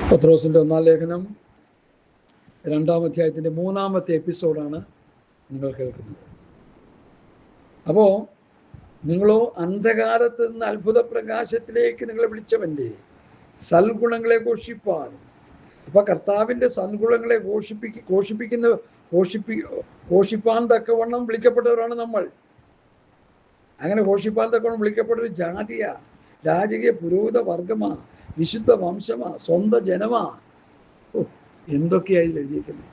പത്രോസിൻ്റെ ഒന്നാം ലേഖനം 2-ാം അധ്യായത്തിൻ്റെ 3-ാമത്തെ എപ്പിസോഡാണ് നിങ്ങൾ കേൾക്കുന്നത്. അപ്പോൾ നിങ്ങളോ അന്ധകാരത്ത് നിന്ന് അത്ഭുത പ്രകാശത്തിലേക്ക് നിങ്ങളെ വിളിച്ചവൻ്റെ സൽഗുണങ്ങളെ ഘോഷിപ്പാൻ. അപ്പം കർത്താവിൻ്റെ സൽഗുണങ്ങളെ ഘോഷിപ്പാൻ തക്കവണ്ണം വിളിക്കപ്പെട്ടവരാണ് നമ്മൾ. അങ്ങനെ ഘോഷിപ്പാൻ തക്കവണ്ണം വിളിക്കപ്പെട്ടൊരു ജാതിയാ, രാജകീയ പുരോഹിത വർഗമാ, വിശുദ്ധ വംശമാ, സ്വന്തം ജനമാ. എന്തൊക്കെയായി എഴുതിയിരിക്കുന്നത്.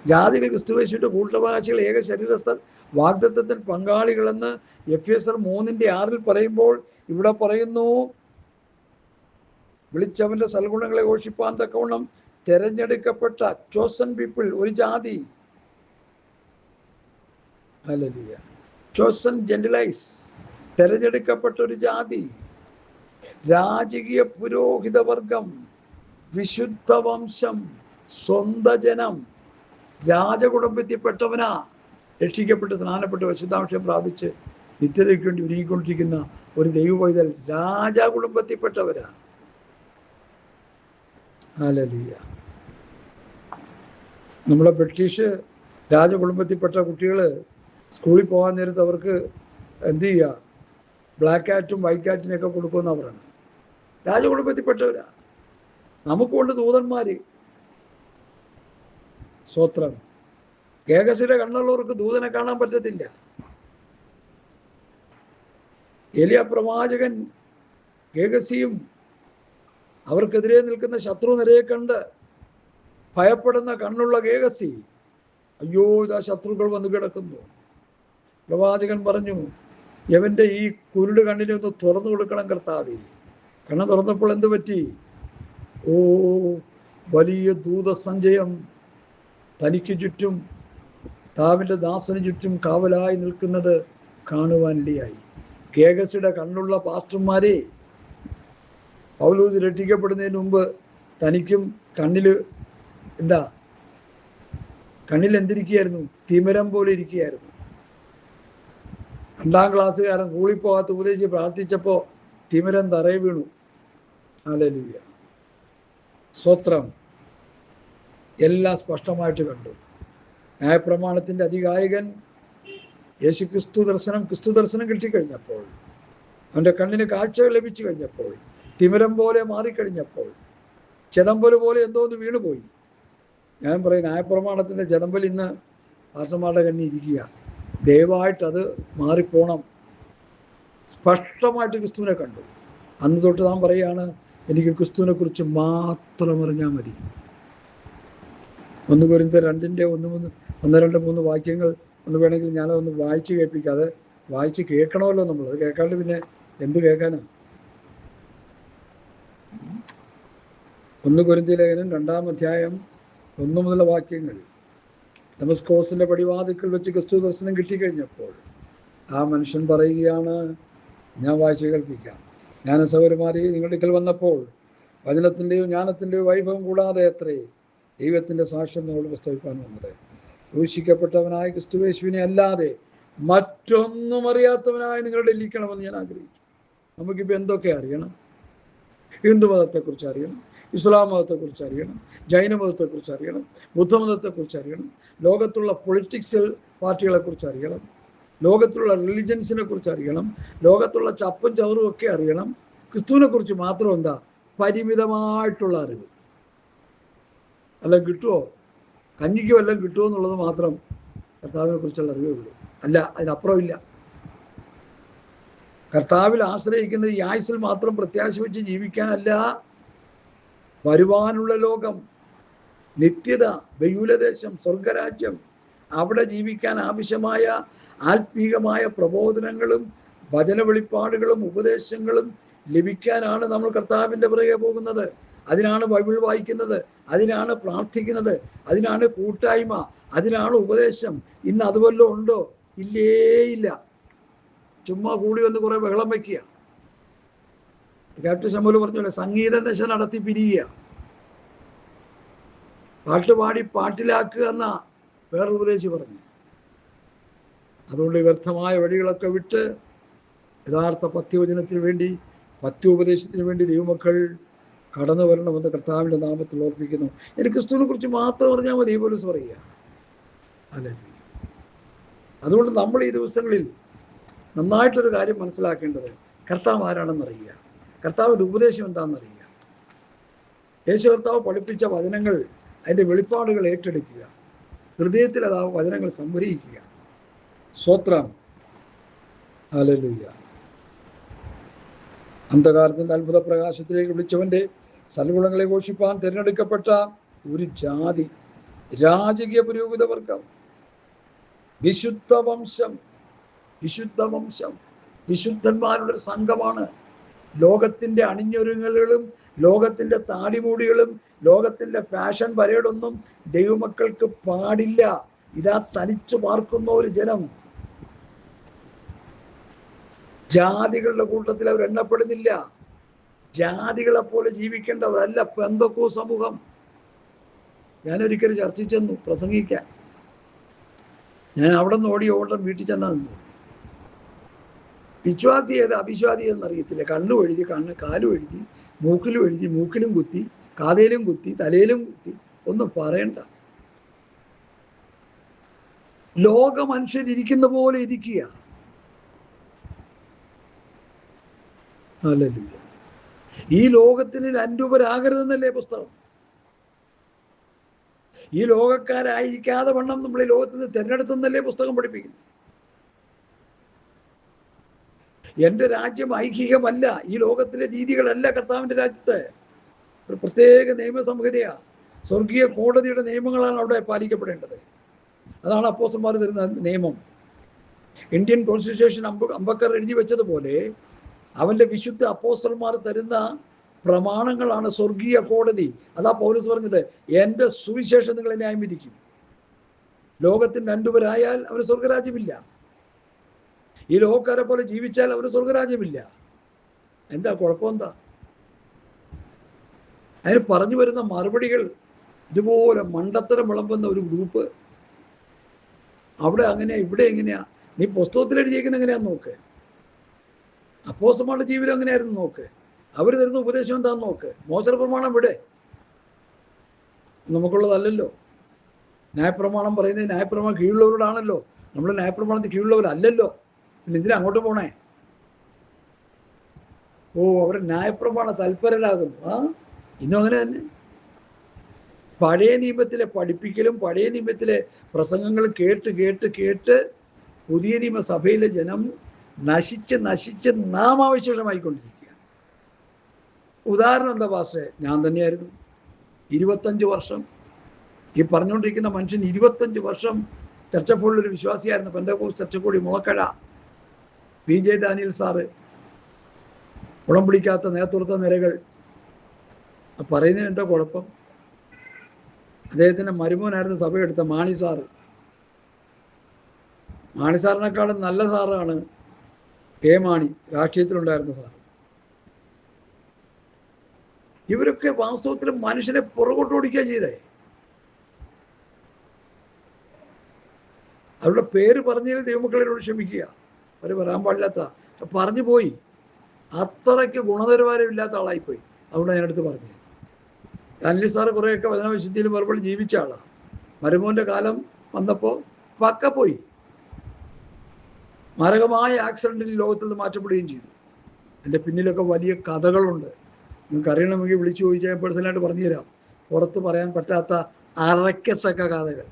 ജാതികൾ ക്രിസ്തുയേശുവിന്റെ കൂട്ടവകാശികൾ, ഏക ശരീരസ്ഥർ, വാഗ്ദത്തത്തിൽ പങ്കാളികളെന്ന് എഫെസ്യർ 3:6 പറയുമ്പോൾ ഇവിടെ പറയുന്നു, വിളിച്ചവന്റെ സൽഗുണങ്ങളെ ഘോഷിപ്പാൻ തക്കവണ്ണം തെരഞ്ഞെടുക്കപ്പെട്ട ചോസൻ പീപ്പിൾ, ഒരു ജാതി. ഹല്ലേലൂയ. ചോസൻ ജെന്റിലൈസ്, തെരഞ്ഞെടുക്കപ്പെട്ട ഒരു ജാതി, രാജകീയ പുരോഹിത വർഗം, വിശുദ്ധ വംശം, സ്വന്ത ജനം, രാജകുടുംബത്തിൽപ്പെട്ടവനാ, രക്ഷിക്കപ്പെട്ട് സ്നാനപ്പെട്ട് വിശുദ്ധാംശം പ്രാപിച്ച് നിത്യതയ്ക്ക് വേണ്ടി ഒരുങ്ങിക്കൊണ്ടിരിക്കുന്ന ഒരു ദൈവപൈതൽ രാജകുടുംബത്തിൽപ്പെട്ടവരാ. ഹല്ലേലൂയ. നമ്മുടെ ബ്രിട്ടീഷ് രാജകുടുംബത്തിൽപ്പെട്ട കുട്ടികൾ സ്കൂളിൽ പോകാൻ നേരത്ത് അവർക്ക് എന്ത് ചെയ്യുക, ബ്ലാക്ക് കാറ്റും വൈറ്റ് കാറ്റിനെയൊക്കെ കൊടുക്കുന്നവരാണ്. രാജകുടുംബത്തിൽപ്പെട്ടവരാ. നമുക്കുണ്ട് ദൂതന്മാർ. സ്തോത്രം. ഗേഹസിയുടെ കണ്ണുള്ളവർക്ക് ദൂതനെ കാണാൻ പറ്റത്തില്ല. ഏലിയ പ്രവാചകൻ ഗേഹസിയും അവർക്കെതിരെ നിൽക്കുന്ന ശത്രു നിരയെ കണ്ട് ഭയപ്പെടുന്ന കണ്ണുള്ള ഗേഹസി, അയ്യോ ഇതാ ശത്രുക്കൾ വന്ന് കിടക്കുന്നു. പ്രവാചകൻ പറഞ്ഞു, യവന്റെ ഈ കുരുട് കണ്ണിനെ ഒന്ന് തുറന്നു കൊടുക്കണം കർത്താവേ. കണ്ണ് തുറന്നപ്പോൾ എന്ത് പറ്റി? ഓ, വലിയ ദൂതസഞ്ചയം തനിക്ക് ചുറ്റും, താവിൻ്റെ ദാസന് ചുറ്റും കാവലായി നിൽക്കുന്നത് കാണുവാനിടയായി. ഗേഹസിയുടെ കണ്ണുള്ള പാസ്റ്റർമാരെ, പൗലോസ് രക്ഷിക്കപ്പെടുന്നതിന് മുമ്പ് തനിക്കും കണ്ണിൽ എന്തിരിക്കുകയായിരുന്നു? തിമിരം പോലെ ഇരിക്കുകയായിരുന്നു. 2-ാം ക്ലാസ്സുകാരൻ സ്കൂളിൽ പോകാത്ത ഉപദേശി പ്രാർത്ഥിച്ചപ്പോൾ തിമിരം തറയിൽ വീണു. ഹല്ലേലൂയ. സ്തോത്രം. എല്ലാം സ്പഷ്ടമായിട്ട് കണ്ടു. ന്യായപ്രമാണത്തിൻ്റെ അധികായകൻ ക്രിസ്തു ദർശനം കിട്ടിക്കഴിഞ്ഞപ്പോൾ, അവൻ്റെ കണ്ണിന് കാഴ്ച ലഭിച്ചു കഴിഞ്ഞപ്പോൾ, തിമിരം പോലെ മാറിക്കഴിഞ്ഞപ്പോൾ, ചെതമ്പൽ പോലെ എന്തോന്ന് വീണുപോയി. ഞാൻ പറയും, ന്യായപ്രമാണത്തിൻ്റെ ചെതമ്പൽ ഇന്ന് പാസ്റ്റർമാരുടെ കണ്ണിൽ ഇരിക്കുക. ദയവായിട്ടത് മാറിപ്പോണം. സ്പഷ്ടമായിട്ട് ക്രിസ്തുവിനെ കണ്ടു. അന്ന് തൊട്ട് താൻ പറയുകയാണ്, എനിക്ക് ക്രിസ്തുവിനെ കുറിച്ച് മാത്രം അറിഞ്ഞാൽ മതി. 1 കൊരിന്ത്യർ 2:1-2-3 വാക്യങ്ങൾ ഒന്ന് വേണമെങ്കിൽ ഞാനതൊന്ന് വായിച്ച് കേൾപ്പിക്കാതെ, വായിച്ച് കേൾക്കണമല്ലോ നമ്മൾ. അത് കേൾക്കാണ്ട് പിന്നെ എന്ത് കേൾക്കാനാ? 1 കൊരിന്ത്യർ ലേഖനം 2-ാം അധ്യായം 1 മുതലുള്ള വാക്യങ്ങൾ. ദമസ്കോസിന്റെ പടിവാതിക്കൽ വെച്ച് ക്രിസ്തു ദർശനം കിട്ടിക്കഴിഞ്ഞപ്പോൾ ആ മനുഷ്യൻ പറയുകയാണ്, ഞാൻ വായിച്ച് കേൾപ്പിക്കാം. ഞാൻ സഹോദരന്മാരെ, നിങ്ങളുടെ അടുക്കൽ വന്നപ്പോൾ വചനത്തിൻ്റെയോ ജ്ഞാനത്തിൻ്റെയോ വൈഭവം കൂടാതെ അത്രേ ദൈവത്തിൻ്റെ സാക്ഷ്യം നിങ്ങളോട് പ്രസ്താവിക്കാൻ വന്നത്. ക്രൂശിക്കപ്പെട്ടവനായ ക്രിസ്തുയേശുവിനെ അല്ലാതെ മറ്റൊന്നും അറിയാത്തവനായി നിങ്ങളുടെ ഇരിക്കണമെന്ന് ഞാൻ ആഗ്രഹിച്ചു. നമുക്കിപ്പോൾ എന്തൊക്കെ അറിയണം? ഹിന്ദു മതത്തെക്കുറിച്ച് അറിയണം, ഇസ്ലാം മതത്തെക്കുറിച്ച് അറിയണം, ജൈന മതത്തെക്കുറിച്ച് അറിയണം, ബുദ്ധമതത്തെക്കുറിച്ച് അറിയണം, ലോകത്തുള്ള പൊളിറ്റിക്സൽ പാർട്ടികളെക്കുറിച്ച് അറിയണം, ലോകത്തുള്ള റിലിജൻസിനെ കുറിച്ച് അറിയണം, ലോകത്തുള്ള ചപ്പും ചവറും ഒക്കെ അറിയണം. ക്രിസ്തുവിനെ കുറിച്ച് മാത്രം എന്താ? പരിമിതമായിട്ടുള്ള അറിവ്. അല്ല കിട്ടുമോ? കഞ്ഞിക്ക് വല്ലതും കിട്ടുമോ എന്നുള്ളത് മാത്രം കർത്താവിനെ കുറിച്ചുള്ള അറിവേ ഉള്ളൂ. അല്ല, അതിനപ്പുറമില്ല. കർത്താവിൽ ആശ്രയിക്കുന്നത് ഈ ആയുസ്സിൽ മാത്രം പ്രത്യാശ വെച്ച് ജീവിക്കാനല്ല, വരുവാനുള്ള ലോകം, നിത്യത, ബഹുലദേശം, സ്വർഗരാജ്യം, അവിടെ ജീവിക്കാൻ ആവശ്യമായ ആത്മീകമായ പ്രബോധനങ്ങളും വചന വെളിപ്പാടുകളും ഉപദേശങ്ങളും ലഭിക്കാനാണ് നമ്മൾ കർത്താവിൻ്റെ പിറകെ പോകുന്നത്. അതിനാണ് ബൈബിൾ വായിക്കുന്നത്, അതിനാണ് പ്രാർത്ഥിക്കുന്നത്, അതിനാണ് കൂട്ടായ്മ, അതിനാണ് ഉപദേശം. ഇന്ന് അതുവല്ലോ ഉണ്ടോ? ഇല്ല. ചുമ്മാ കൂടി വന്ന് കുറെ ബഹളം വയ്ക്കുക. ക്യാപ്റ്റൻ ശമ്പൂല് പറഞ്ഞോളെ, സംഗീത ദശ നടത്തി പിരിയുക, പാട്ടുപാടി പാട്ടിലാക്കുക എന്ന വേറൊരു ഉപദേശി പറഞ്ഞു. അതുകൊണ്ട് വ്യർത്ഥമായ വഴികളൊക്കെ വിട്ട് യഥാർത്ഥ പഥ്യവചനത്തിന് വേണ്ടി, പഥ്യോപദേശത്തിന് വേണ്ടി ദൈവമക്കൾ കടന്നു വരണമെന്ന് കർത്താവിൻ്റെ നാമത്തിൽ ഓർപ്പിക്കുന്നു. എനിക്ക് ക്രിസ്തുവിനെ കുറിച്ച് മാത്രം പറഞ്ഞാൽ മതി, പൗലോസ് പറയുക. അല്ലെ? അതുകൊണ്ട് നമ്മൾ ഈ ദിവസങ്ങളിൽ നന്നായിട്ടൊരു കാര്യം മനസ്സിലാക്കേണ്ടത്, കർത്താവ് ആരാണെന്നറിയുക, കർത്താവിൻ്റെ ഉപദേശം എന്താണെന്നറിയുക, യേശു കർത്താവ് പഠിപ്പിച്ച വചനങ്ങൾ, അതിൻ്റെ വെളിപ്പാടുകൾ ഏറ്റെടുക്കുക, ഹൃദയത്തിൽ അത് ആ വചനങ്ങൾ സംഗ്രഹിക്കുക. സ്തോത്രം. ഹല്ലേലൂയ. അന്ധകാരത്തിൻ്റെ അത്ഭുത പ്രകാശത്തിലേക്ക് വിളിച്ചവൻ്റെ സൽഗുണങ്ങളെ ഘോഷിപ്പാൻ തിരഞ്ഞെടുക്കപ്പെട്ട ഒരു ജാതി, രാജകീയ പുരോഹിത വർഗം, വിശുദ്ധ വംശം, വിശുദ്ധ വംശം, വിശുദ്ധന്മാരുടെ ഒരു സംഘമാണ്. ലോകത്തിൻ്റെ അണിഞ്ഞൊരുങ്ങലുകളും ലോകത്തിൻ്റെ താടിമൂടികളും ലോകത്തിൻ്റെ ഫാഷൻ പരേഡൊന്നും ദൈവമക്കൾക്ക് പാടില്ല. ഇതാ തനിച്ചു പാർക്കുന്ന ഒരു ജനം. ജാതികളുടെ കൂട്ടത്തിൽ അവർ എണ്ണപ്പെടുന്നില്ല. ജാതികളെ പോലെ ജീവിക്കേണ്ടവരല്ല പെന്തക്കോ സമൂഹം. ഞാനൊരിക്കലും ചർച്ചിൽ ചെന്നു പ്രസംഗിക്കാൻ. ഞാൻ അവിടെ നിന്ന് ഓടം വീട്ടിൽ ചെന്നാ നിന്നു. വിശ്വാസി ഏത് അവിശ്വാസി എന്നറിയത്തില്ല. കണ്ണു എഴുതി, കാലും എഴുതി, മൂക്കിലും എഴുതി, മൂക്കിലും കുത്തി, കാതയിലും കുത്തി, തലയിലും കുത്തി, ഒന്നും പറയണ്ട. ലോക മനുഷ്യരിയ്ക്കുന്ന പോലെ ഇരിക്കുക. ഹല്ലേലൂയ. ഈ ലോകത്തിന് അന്യൂപരാകരുതെന്നല്ലേ പുസ്തകം. ഈ ലോകക്കാരായിരിക്കാതെ വണ്ണം നമ്മൾ ഈ ലോകത്തിൽ നിന്ന് തിരഞ്ഞെടുത്തെന്നല്ലേ പുസ്തകം പഠിപ്പിക്കുന്നു. എൻ്റെ രാജ്യം ഐഹികമല്ല. ഈ ലോകത്തിലെ രീതികളല്ല കർത്താവിൻ്റെ രാജ്യത്ത്. ഒരു പ്രത്യേക നിയമസംഹിതയാണ്. സ്വർഗീയ കോടതിയുടെ നിയമങ്ങളാണ് അവിടെ പാലിക്കപ്പെടേണ്ടത്. അതാണ് അപ്പോസ്തലന്മാർ തരുന്ന നിയമം. ഇന്ത്യൻ കോൺസ്റ്റിറ്റ്യൂഷൻ അംബേദ്കർ എഴുതി വെച്ചതുപോലെ അവൻ്റെ വിശുദ്ധ അപ്പോസ്തലന്മാർ തരുന്ന പ്രമാണങ്ങളാണ് സ്വർഗീയ കോടതി. അതാ പൗലോസ് പറഞ്ഞത്, എൻ്റെ സുവിശേഷം നിങ്ങളെ ന്യായം വിധിക്കും. ലോകത്തിൻ്റെ അൻപരായാൽ അവന് സ്വർഗരാജ്യമില്ല. ഈ ലോകക്കാരെ പോലെ ജീവിച്ചാൽ അവന് സ്വർഗരാജ്യമില്ല. എന്താ കുഴപ്പമെന്താ? അതിന് പറഞ്ഞു വരുന്ന മറുപടികൾ ഇതുപോലെ മണ്ടത്തരം വിളമ്പുന്ന ഒരു ഗ്രൂപ്പ്. അവിടെ അങ്ങനെയാ, ഇവിടെ എങ്ങനെയാ? നീ പുസ്തകത്തിൽ എഴുതിയേക്കുന്ന എങ്ങനെയാന്ന് നോക്ക്. അപ്പോസ്തലന്മാരുടെ ജീവിതം എങ്ങനെയായിരുന്നു നോക്ക്. അവർ തരുന്ന ഉപദേശം എന്താന്ന് നോക്ക്. മോശ പ്രമാണം വിടെ നമുക്കുള്ളതല്ലല്ലോ. ന്യായപ്രമാണം പറയുന്നത് ന്യായപ്രമാണം കീഴുള്ളവരോടാണല്ലോ. നമ്മൾ ന്യായപ്രമാണത്തിൽ കീഴുള്ളവരല്ലല്ലോ. പിന്നെ എന്തിനാ അങ്ങോട്ട് പോണേ? അവർ ന്യായപ്രമാണ തൽപരരാകുന്നു. ഇന്നും അങ്ങനെ തന്നെ. പഴയ നിയമത്തിലെ പഠിപ്പിക്കലും പഴയ നിയമത്തിലെ പ്രസംഗങ്ങളും കേട്ട് കേട്ട് കേട്ട് പുതിയ നിയമസഭയിലെ ജനം നശിച്ച് നശിച്ച് നാമാവശേഷമായിക്കൊണ്ടിരിക്കുക. ഉദാഹരണം എന്താ പാസ്റ്റേ? ഞാൻ തന്നെയായിരുന്നു. 25 വർഷം ഈ പറഞ്ഞുകൊണ്ടിരിക്കുന്ന മനുഷ്യൻ 25 വർഷം ചർച്ചപ്പോഴൊരു വിശ്വാസിയായിരുന്നു. പെന്തക്കോസ്ത് ചർച്ചക്കൂടി മുളക്കഴ PJ ദാനിയൽ സാറ്, ഉടമ്പിടിക്കാത്ത നേതൃത്വ നിരകൾ. പറയുന്നതിന് എന്താ കുഴപ്പം? അദ്ദേഹത്തിൻ്റെ മരുമോനായിരുന്നു സഭയെടുത്ത മാണി സാറ്. മാണി സാറിനേക്കാളും നല്ല സാറാണ് കെ മാണി, രാഷ്ട്രീയത്തിലുണ്ടായിരുന്ന സാറ്. ഇവരൊക്കെ വാസ്തവത്തിൽ മനുഷ്യനെ പുറകോട്ട് ഓടിക്കുക ചെയ്തേ. അവരുടെ പേര് പറഞ്ഞതിൽ ദൈവമക്കളോട് ക്ഷമിക്കുക. അവർ വരാൻ പാടില്ലാത്ത പറഞ്ഞു പോയി. അത്രയ്ക്ക് ഗുണനിലവാരമില്ലാത്ത ആളായിപ്പോയി. അതുകൊണ്ട് ഞാനെടുത്ത് പറഞ്ഞു. ദാനിയേൽ സാറ് കുറേയൊക്കെ വചനവിശുദ്ധിയിലും മറുപടി ജീവിച്ച ആളാണ്. മരുമോൻ്റെ കാലം വന്നപ്പോൾ പക്ക പോയി. മാരകമായ ആക്സിഡൻറ്റിൽ ലോകത്തിൽ നിന്ന് മാറ്റപ്പെടുകയും ചെയ്തു. എൻ്റെ പിന്നിലൊക്കെ വലിയ കഥകളുണ്ട്. നിങ്ങൾക്ക് അറിയണമെങ്കിൽ വിളിച്ചു ചോദിച്ചാൽ ഞാൻ പേഴ്സണലായിട്ട് പറഞ്ഞു തരാം. പുറത്ത് പറയാൻ പറ്റാത്ത അറയ്ക്കത്തക്ക കഥകൾ.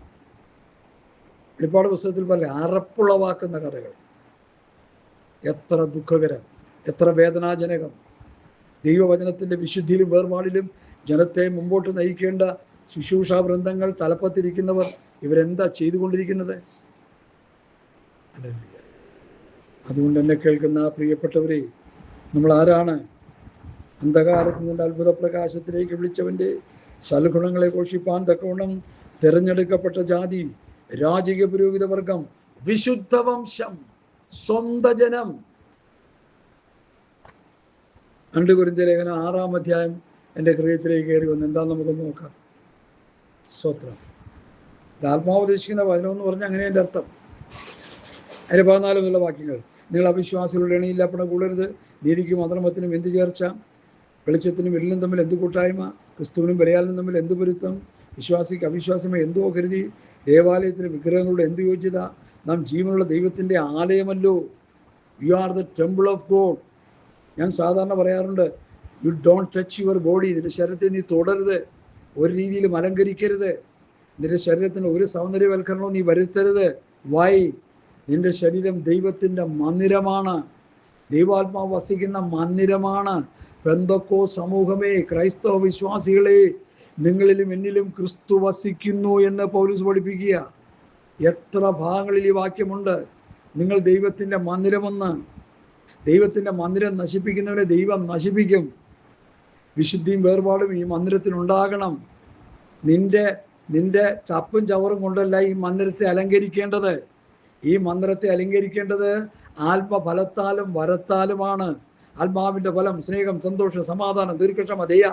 വെളിപ്പാട് പുസ്തകത്തിൽ പറയില്ല, അറപ്പുളവാക്കുന്ന കഥകൾ. എത്ര ദുഃഖകരം, എത്ര വേദനാജനകം. ദൈവവചനത്തിൻ്റെ വിശുദ്ധിയിലും വേർപാടിലും ജനത്തെ മുമ്പോട്ട് നയിക്കേണ്ട ശുശ്രൂഷാ വൃന്ദങ്ങൾ, തലപ്പത്തിരിക്കുന്നവർ, ഇവരെന്താ ചെയ്തുകൊണ്ടിരിക്കുന്നത്? അതുകൊണ്ട് എന്നെ കേൾക്കുന്ന പ്രിയപ്പെട്ടവരെ, നമ്മൾ ആരാണ്? അന്ധകാരത്തിൽ നിന്ന് അത്ഭുത പ്രകാശത്തിലേക്ക് വിളിച്ചവൻ്റെ സൽഗുണങ്ങളെ ഘോഷിപ്പാൻ തക്കവണ്ണം തിരഞ്ഞെടുക്കപ്പെട്ട ജാതി, രാജകീയ പുരോഹിത വർഗം, വിശുദ്ധ വംശം, സ്വന്ത ജനം. 2 കൊരിന്ത്യർ ലേഖനം 6-ാം അധ്യായം എൻ്റെ ഹൃദയത്തിലേക്ക് കയറി വന്നു. എന്താണെന്ന് നമുക്കൊന്ന് നോക്കാം. സ്തോത്രം. ആത്മാവ് ഉദ്ദേശിക്കുന്ന വചനം എന്ന് പറഞ്ഞാൽ അങ്ങനെ എൻ്റെ അർത്ഥം. അതിന് 14 മുതലുള്ള വാക്യങ്ങൾ. നിങ്ങൾ അവിശ്വാസികളുടെ എണയില്ലാപ്പണ കൂടരുത്, നീതിക്കും അധർമ്മത്തിനും എന്ത് ചേർച്ച, വെളിച്ചത്തിനും ഇരുളിനും തമ്മിൽ എന്ത് കൂട്ടായ്മ? ക്രിസ്തുവിനും ബലിയാലിനും തമ്മിൽ എന്ത് പൊരുത്തം? വിശ്വാസിക്ക് അവിശ്വാസിയുമായി എന്തോ കരുതി? ദേവാലയത്തിന് വിഗ്രഹങ്ങളുടെ എന്ത് യോഗ്യത? നാം ജീവനുള്ള ദൈവത്തിൻ്റെ ആലയമല്ലോ. You are the temple of God. ഞാൻ സാധാരണ പറയാറുണ്ട്, you don't touch your body. നിന്റെ ശരീരത്തെ നീ തൊടരുത്, ഒരു രീതിയിലും അലങ്കരിക്കരുത്. നിന്റെ ശരീരത്തിന് ഒരു സൗന്ദര്യവൽക്കരണവും നീ വരുത്തരുത്. വൈ? നിന്റെ ശരീരം ദൈവത്തിൻ്റെ മന്ദിരമാണ്, ദൈവാത്മാവ് വസിക്കുന്ന മന്ദിരമാണ്. പെന്തക്കോ സമൂഹമേ, ക്രൈസ്തവ വിശ്വാസികളെ, നിങ്ങളിലും എന്നിലും ക്രിസ്തു വസിക്കുന്നു എന്ന് പൗലോസ് പഠിപ്പിക്കുക. എത്ര ഭാഗങ്ങളിൽ ഈ വാക്യമുണ്ട്. നിങ്ങൾ ദൈവത്തിൻ്റെ മന്ദിരമെന്ന്. ദൈവത്തിൻ്റെ മന്ദിരം നശിപ്പിക്കുന്നവനെ ദൈവം നശിപ്പിക്കും. വിശുദ്ധിയും വേർപാടും ഈ മന്ദിരത്തിനുണ്ടാകണം. നിന്റെ ചപ്പും ചവറും കൊണ്ടല്ല ഈ മന്ദിരത്തെ അലങ്കരിക്കേണ്ടത്. ഈ മന്ദിരത്തെ അലങ്കരിക്കേണ്ടത് ആത്മഫലത്താലും വരത്താലുമാണ്. ആത്മാവിൻ്റെ ഫലം സ്നേഹം, സന്തോഷം, സമാധാനം, ദീർഘക്ഷമ, ദയ,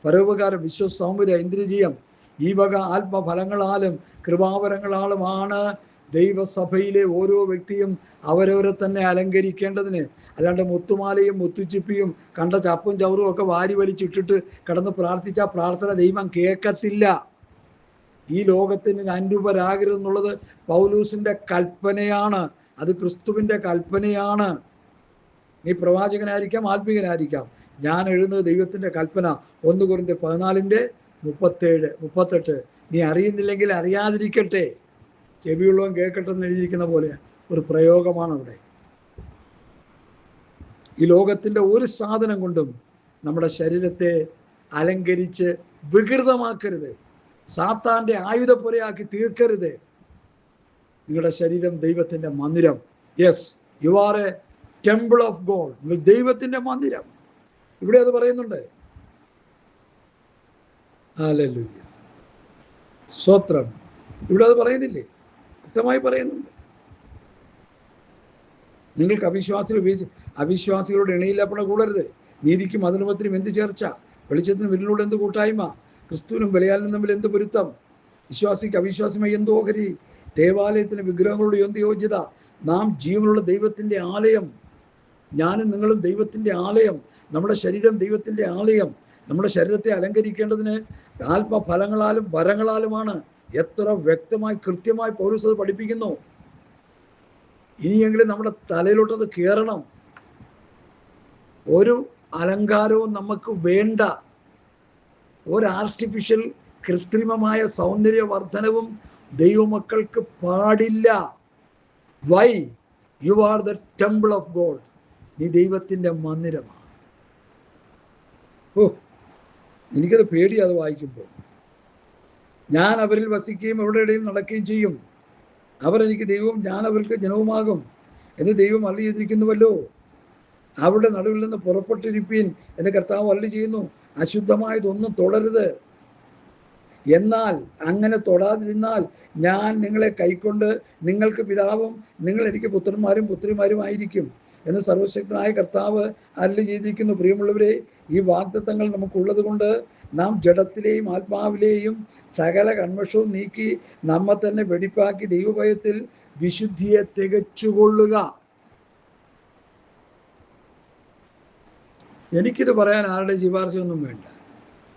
പരോപകാരം, വിശ്വസ, സൗമ്യത, ഇന്ദ്രിയജയം. ഈ വക ആത്മഫലങ്ങളാലും കൃപാവരങ്ങളാലുമാണ് ദൈവസഭയിലെ ഓരോ വ്യക്തിയും അവരവരെ തന്നെ അലങ്കരിക്കേണ്ടതിന്. അല്ലാണ്ട് മുത്തുമാലയും മുത്തുച്ചിപ്പിയും കണ്ട ചപ്പും ചവറും ഒക്കെ വാരി വലിച്ചിട്ടിട്ട് കിടന്ന് പ്രാർത്ഥിച്ച പ്രാർത്ഥന ദൈവം കേൾക്കത്തില്ല. ഈ ലോകത്തിന് അനുരൂപരാകരുതെന്നുള്ളത് പൗലൂസിൻ്റെ കൽപ്പനയാണ്. അത് ക്രിസ്തുവിൻ്റെ കൽപ്പനയാണ്. നീ പ്രവാചകനായിരിക്കാം, ആത്മീകനായിരിക്കാം. ഞാൻ എഴുതുന്നത് ദൈവത്തിൻ്റെ കൽപ്പന. 1 കൊരിന്ത്യർ 14:37-38. നീ അറിയുന്നില്ലെങ്കിൽ അറിയാതിരിക്കട്ടെ, ചെവിയുള്ളവൻ കേൾക്കട്ടെ എന്ന് എഴുതിയിരിക്കുന്ന പോലെ ഒരു പ്രയോഗമാണ് അവിടെ. ഈ ലോകത്തിൻ്റെ ഒരു സാധനം കൊണ്ടും നമ്മുടെ ശരീരത്തെ അലങ്കരിച്ച് വികൃതമാക്കരുത്. സാത്താൻ്റെ ആയുധപ്പുരയാക്കി തീർക്കരുത്. നിങ്ങളുടെ ശരീരം ദൈവത്തിൻ്റെ മന്ദിരം. Yes, you are A temple of God. നിങ്ങൾ ദൈവത്തിൻ്റെ മന്ദിരം. ഇവിടെ അത് പറയുന്നുണ്ട്. ഹല്ലേലൂയ, സ്തോത്രം. ഇവിടെ അത് പറയുന്നില്ലേ? വ്യക്തമായി പറയുന്നുണ്ട്. നിങ്ങൾക്ക് അവിശ്വാസികളുടെ ഇണയിലപ്പണ കൂടരുത്. നീതിക്കും അധർമ്മത്തിനും എന്ത് ചേർച്ച? വെളിച്ചത്തിനും ഇരുളിനോട് എന്ത് കൂട്ടായ്മ? ക്രിസ്തുവിനും ബലിയാലിനും തമ്മിൽ എന്ത് പൊരുത്തം? വിശ്വാസിക്ക് അവിശ്വാസിയുമായി എന്തോ ഓഹരി? ദേവാലയത്തിന് വിഗ്രഹങ്ങളോട് എന്ത് യോഗ്യത? നാം ജീവനുള്ള ദൈവത്തിൻ്റെ ആലയം. ഞാനും നിങ്ങളും ദൈവത്തിൻ്റെ ആലയം. നമ്മുടെ ശരീരം ദൈവത്തിൻ്റെ ആലയം. നമ്മുടെ ശരീരത്തെ അലങ്കരിക്കേണ്ടതിന് ആത്മഫലങ്ങളാലും വരങ്ങളാലുമാണ്. എത്ര വ്യക്തമായി കൃത്യമായി പൗലോസ് അത് പഠിപ്പിക്കുന്നു. ഇനിയെങ്കിലും നമ്മുടെ തലയിലോട്ടത് കയറണം. ഒരു അലങ്കാരവും നമുക്ക് വേണ്ട. ഒരു ആർട്ടിഫിഷ്യൽ കൃത്രിമമായ സൗന്ദര്യവർദ്ധനവും ദൈവമക്കൾക്ക് പാടില്ല. Why? You are the temple of God. നീ ദൈവത്തിൻ്റെ മന്ദിരമാണ്. എനിക്കത് പേടിയാണ് അത് വായിക്കുമ്പോൾ. ഞാൻ അവരിൽ വസിക്കുകയും അവരുടെ ഇടയിൽ നടക്കുകയും ചെയ്യും. അവർ എനിക്ക് ദൈവവും ഞാൻ അവർക്ക് ജനവുമാകും എന്ന് ദൈവം അരുളി ചെയ്തിരിക്കുന്നുവല്ലോ. അവരുടെ നടുവിൽ നിന്ന് പുറപ്പെട്ടിരിപ്പീൻ എന്ന് കർത്താവ് അരുളി ചെയ്യുന്നു. അശുദ്ധമായതൊന്നും തൊടരുത്. എന്നാൽ അങ്ങനെ തൊടാതിരുന്നാൽ ഞാൻ നിങ്ങളെ കൈക്കൊണ്ട് നിങ്ങൾക്ക് പിതാവും നിങ്ങൾ എനിക്ക് പുത്രന്മാരും പുത്രിമാരുമായിരിക്കും എന്ന് സർവശക്തനായ കർത്താവ് അരുളി ചെയ്തിരിക്കുന്നു. പ്രിയമുള്ളവരെ, ഈ വാഗ്ദത്തങ്ങൾ നമുക്കുള്ളത് കൊണ്ട് നാം ജഡത്തിലെയും ആത്മാവിലെയും സകല കന്മഷവും നീക്കി നമ്മെ തന്നെ വെടിപ്പാക്കി ദൈവഭയത്തിൽ വിശുദ്ധിയെ തികച്ചുകൊള്ളുക. എനിക്കിത് പറയാൻ ആരുടെയും ശുപാർശയൊന്നും വേണ്ട.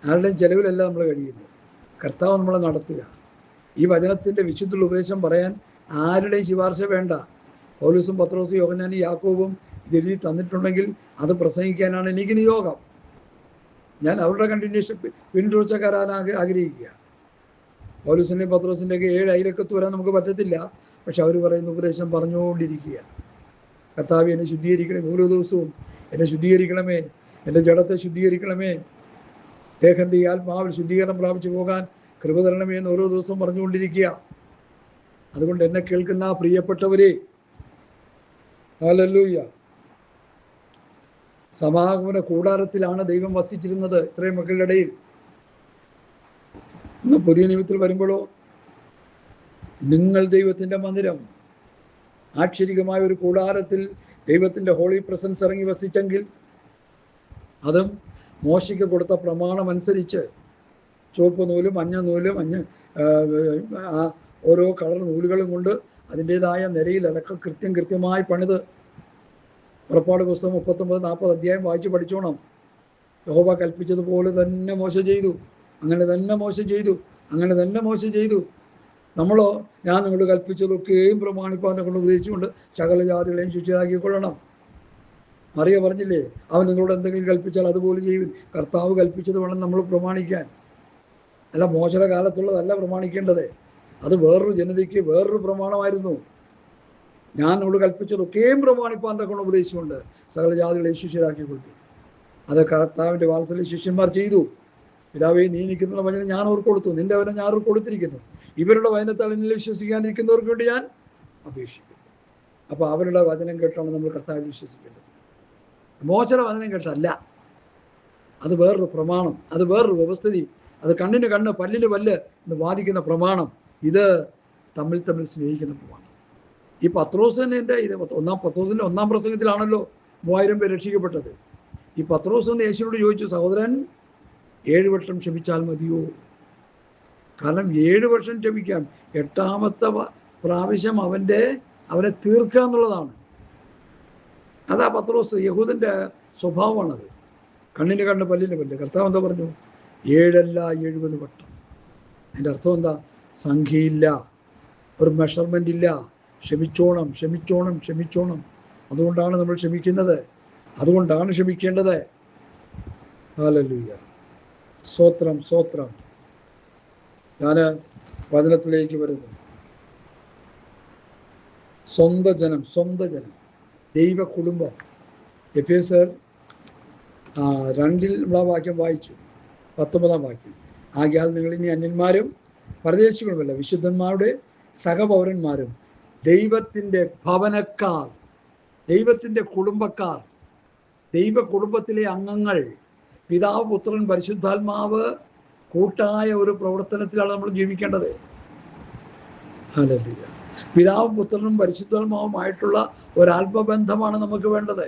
ആരുടെയും ചെലവിലല്ല നമ്മൾ കഴിയുന്നത്. കർത്താവ് നമ്മളെ നടത്തുക. ഈ വചനത്തിൻ്റെ വിശുദ്ധ ഉപദേശം പറയാൻ ആരുടെയും ശുപാർശ വേണ്ട. പൗലോസും പത്രോസും യോഹന്നാനും യാക്കോബും ഇതെഴുതി തന്നിട്ടുണ്ടെങ്കിൽ അത് പ്രസംഗിക്കാനാണ് എനിക്ക് നിയോഗം. ഞാൻ അവരുടെ കണ്ടിന്യൂഷൻ പിന്തുടർച്ചക്കാരാൻ ആഗ്രഹിക്കുക. പൗലോസിൻ്റെയും പത്രോസിൻ്റെയൊക്കെ 7 അയലക്കത്ത് വരാൻ നമുക്ക് പറ്റത്തില്ല. പക്ഷെ അവർ പറയുന്ന ഉപദേശം പറഞ്ഞുകൊണ്ടിരിക്കുക. കർത്താവേ, എന്നെ ശുദ്ധീകരിക്കണമേ, ഓരോ ദിവസവും എന്നെ ശുദ്ധീകരിക്കണമേ, എൻ്റെ ജഡത്തെ ശുദ്ധീകരിക്കണമേ, ദേഹത്തെ ആത്മാവിൽ ശുദ്ധീകരണം പ്രാപിച്ചു പോകാൻ കൃപ തരണമേ എന്ന് ഓരോ ദിവസവും പറഞ്ഞുകൊണ്ടിരിക്കുക. അതുകൊണ്ട് എന്നെ കേൾക്കുന്ന പ്രിയപ്പെട്ടവരെ, ഹല്ലേലൂയ, സമാഗമന കൂടാരത്തിലാണ് ദൈവം വസിച്ചിരുന്നത് ഇത്രയും മക്കളുടെ ഇടയിൽ. ഇന്ന് പുതിയ നിയമത്തിൽ വരുമ്പോഴോ നിങ്ങൾ ദൈവത്തിൻ്റെ മന്ദിരം. ആക്ഷരികമായ ഒരു കൂടാരത്തിൽ ദൈവത്തിൻ്റെ ഹോളി പ്രസൻസ് ഇറങ്ങി വസിച്ചെങ്കിൽ അതും മോശയ്ക്ക് കൊടുത്ത പ്രമാണം അനുസരിച്ച് ചുവപ്പ് നൂലും മഞ്ഞ നൂലും ഓരോ കളർ നൂലുകളും കൊണ്ട് അതിൻ്റേതായ നിരയിൽ അതൊക്കെ കൃത്യമായി പണിത്. പുറപ്പാട് പുസ്തകം 39-40 അധ്യായം വായിച്ച് പഠിച്ചോണം. യഹോവ കൽപ്പിച്ചതുപോലെ തന്നെ മോശ ചെയ്തു. അങ്ങനെ തന്നെ മോശ ചെയ്തു. അങ്ങനെ തന്നെ മോശ ചെയ്തു. നമ്മളോ, ഞാൻ നിങ്ങളോട് കൽപ്പിച്ചതൊക്കെയും പ്രമാണിപ്പാനെ കൊണ്ട് ഉപദേശിച്ചുകൊണ്ട് സകല ജാതികളെയും ശിഷ്യരാക്കിക്കൊള്ളണം. മറിയ പറഞ്ഞില്ലേ, അവൻ നിങ്ങളോട് എന്തെങ്കിലും കൽപ്പിച്ചാൽ അതുപോലെ ചെയ്യും. കർത്താവ് കൽപ്പിച്ചത് വേണം നമ്മൾ പ്രമാണിക്കാൻ. അല്ല, മോശയുടെ കാലത്തുള്ളതല്ല പ്രമാണിക്കേണ്ടത്. അത് വേറൊരു ജനതയ്ക്ക് വേറൊരു പ്രമാണമായിരുന്നു. ഞാൻ നിങ്ങളോട് കൽപ്പിച്ചതൊക്കെയും പ്രമാണിപ്പാൻ കൊണ്ട് ഉപദേശിച്ചുകൊണ്ട് സകല ജാതികളെയും ശിഷ്യരാക്കിക്കൊള്ളു. അത് കർത്താവിൻ്റെ വാത്സല്യ ശിഷ്യന്മാർ ചെയ്തു. പിതാവേ, നീ നിൽക്കുന്ന വചനം ഞാൻ അവർക്ക് കൊടുത്തു, നിന്റെ വചനം ഞാൻ അവർക്ക് കൊടുത്തിരിക്കുന്നു. ഇവരുടെ വചനത്താൽ എന്നിൽ വിശ്വസിക്കാനിരിക്കുന്നവർക്ക് വേണ്ടി ഞാൻ അപേക്ഷിക്കുന്നു. അപ്പോൾ അവരുടെ വചനം കേട്ടാണ് നമ്മൾ കർത്താവിൽ വിശ്വസിക്കേണ്ടത്. മോശയുടെ വചനം കേട്ടല്ല. അത് വേറൊരു പ്രമാണം, അത് വേറൊരു വ്യവസ്ഥിതി, അത് കണ്ണിന് കണ്ണ് പല്ലിന് പല്ല് എന്ന് വാദിക്കുന്ന പ്രമാണം. ഇത് തമ്മിൽ തമ്മിൽ സ്നേഹിക്കുന്ന പ്രമാണം. ഈ പത്രോസ് തന്നെ എന്താ ഇത്? പത്രോസിൻ്റെ ഒന്നാം പ്രസംഗത്തിലാണല്ലോ 3000 പേർ രക്ഷിക്കപ്പെട്ടത്. ഈ പത്രോസ് എന്ന് യേശുവിനോട് ചോദിച്ചു, സഹോദരൻ 7 വർഷം ക്ഷമിച്ചാൽ മതിയോ? കാരണം 7 വർഷം ക്ഷമിക്കാം, 8ാമത്തെ പ്രാവശ്യം അവനെ തീർക്കുക എന്നുള്ളതാണ്. അതാ പത്രോസ്, യഹൂദൻ്റെ സ്വഭാവമാണത്. കണ്ണിന് കണ്ണ് പല്ലിന് പല്ല്. കർത്താവ് എന്താ പറഞ്ഞു? 7 അല്ല 70 വട്ടം. അതിൻ്റെ അർത്ഥം എന്താ? സംഖ്യയില്ല, ഒരു മെഷർമെൻ്റ് ഇല്ല. ക്ഷമിച്ചോണം, ക്ഷമിച്ചോണം, ക്ഷമിച്ചോണം. അതുകൊണ്ടാണ് നമ്മൾ ക്ഷമിക്കുന്നത്, അതുകൊണ്ടാണ് ക്ഷമിക്കേണ്ടത്. ഹല്ലേലൂയ, സ്തോത്രം, സ്തോത്രം. ഞാൻ വചനത്തിലേക്ക് വരുന്നു. സ്വന്തം ജനം, സ്വന്തം ജനം, ദൈവ കുടുംബം. എഫേസ്യർ 2 നമ്മൾ ആ വാക്യം വായിച്ചു, 19-ാം വാക്യം. ആകയാൽ നിങ്ങൾ ഇനി അന്യന്മാരും പരദേശികളുമല്ല, വിശുദ്ധന്മാരുടെ സഹപൗരന്മാരും ദൈവത്തിൻ്റെ ഭവനക്കാർ, ദൈവത്തിൻ്റെ കുടുംബക്കാർ, ദൈവ കുടുംബത്തിലെ അംഗങ്ങൾ. പിതാവ്, പുത്രൻ, പരിശുദ്ധാത്മാവ് കൂട്ടായ ഒരു പ്രവർത്തനത്തിലാണ് നമ്മൾ ജീവിക്കേണ്ടത്. ഹല്ലേലൂയ. പിതാവും പുത്രനും പരിശുദ്ധാത്മാവുമായിട്ടുള്ള ഒരാത്മബന്ധമാണ് നമുക്ക് വേണ്ടത്.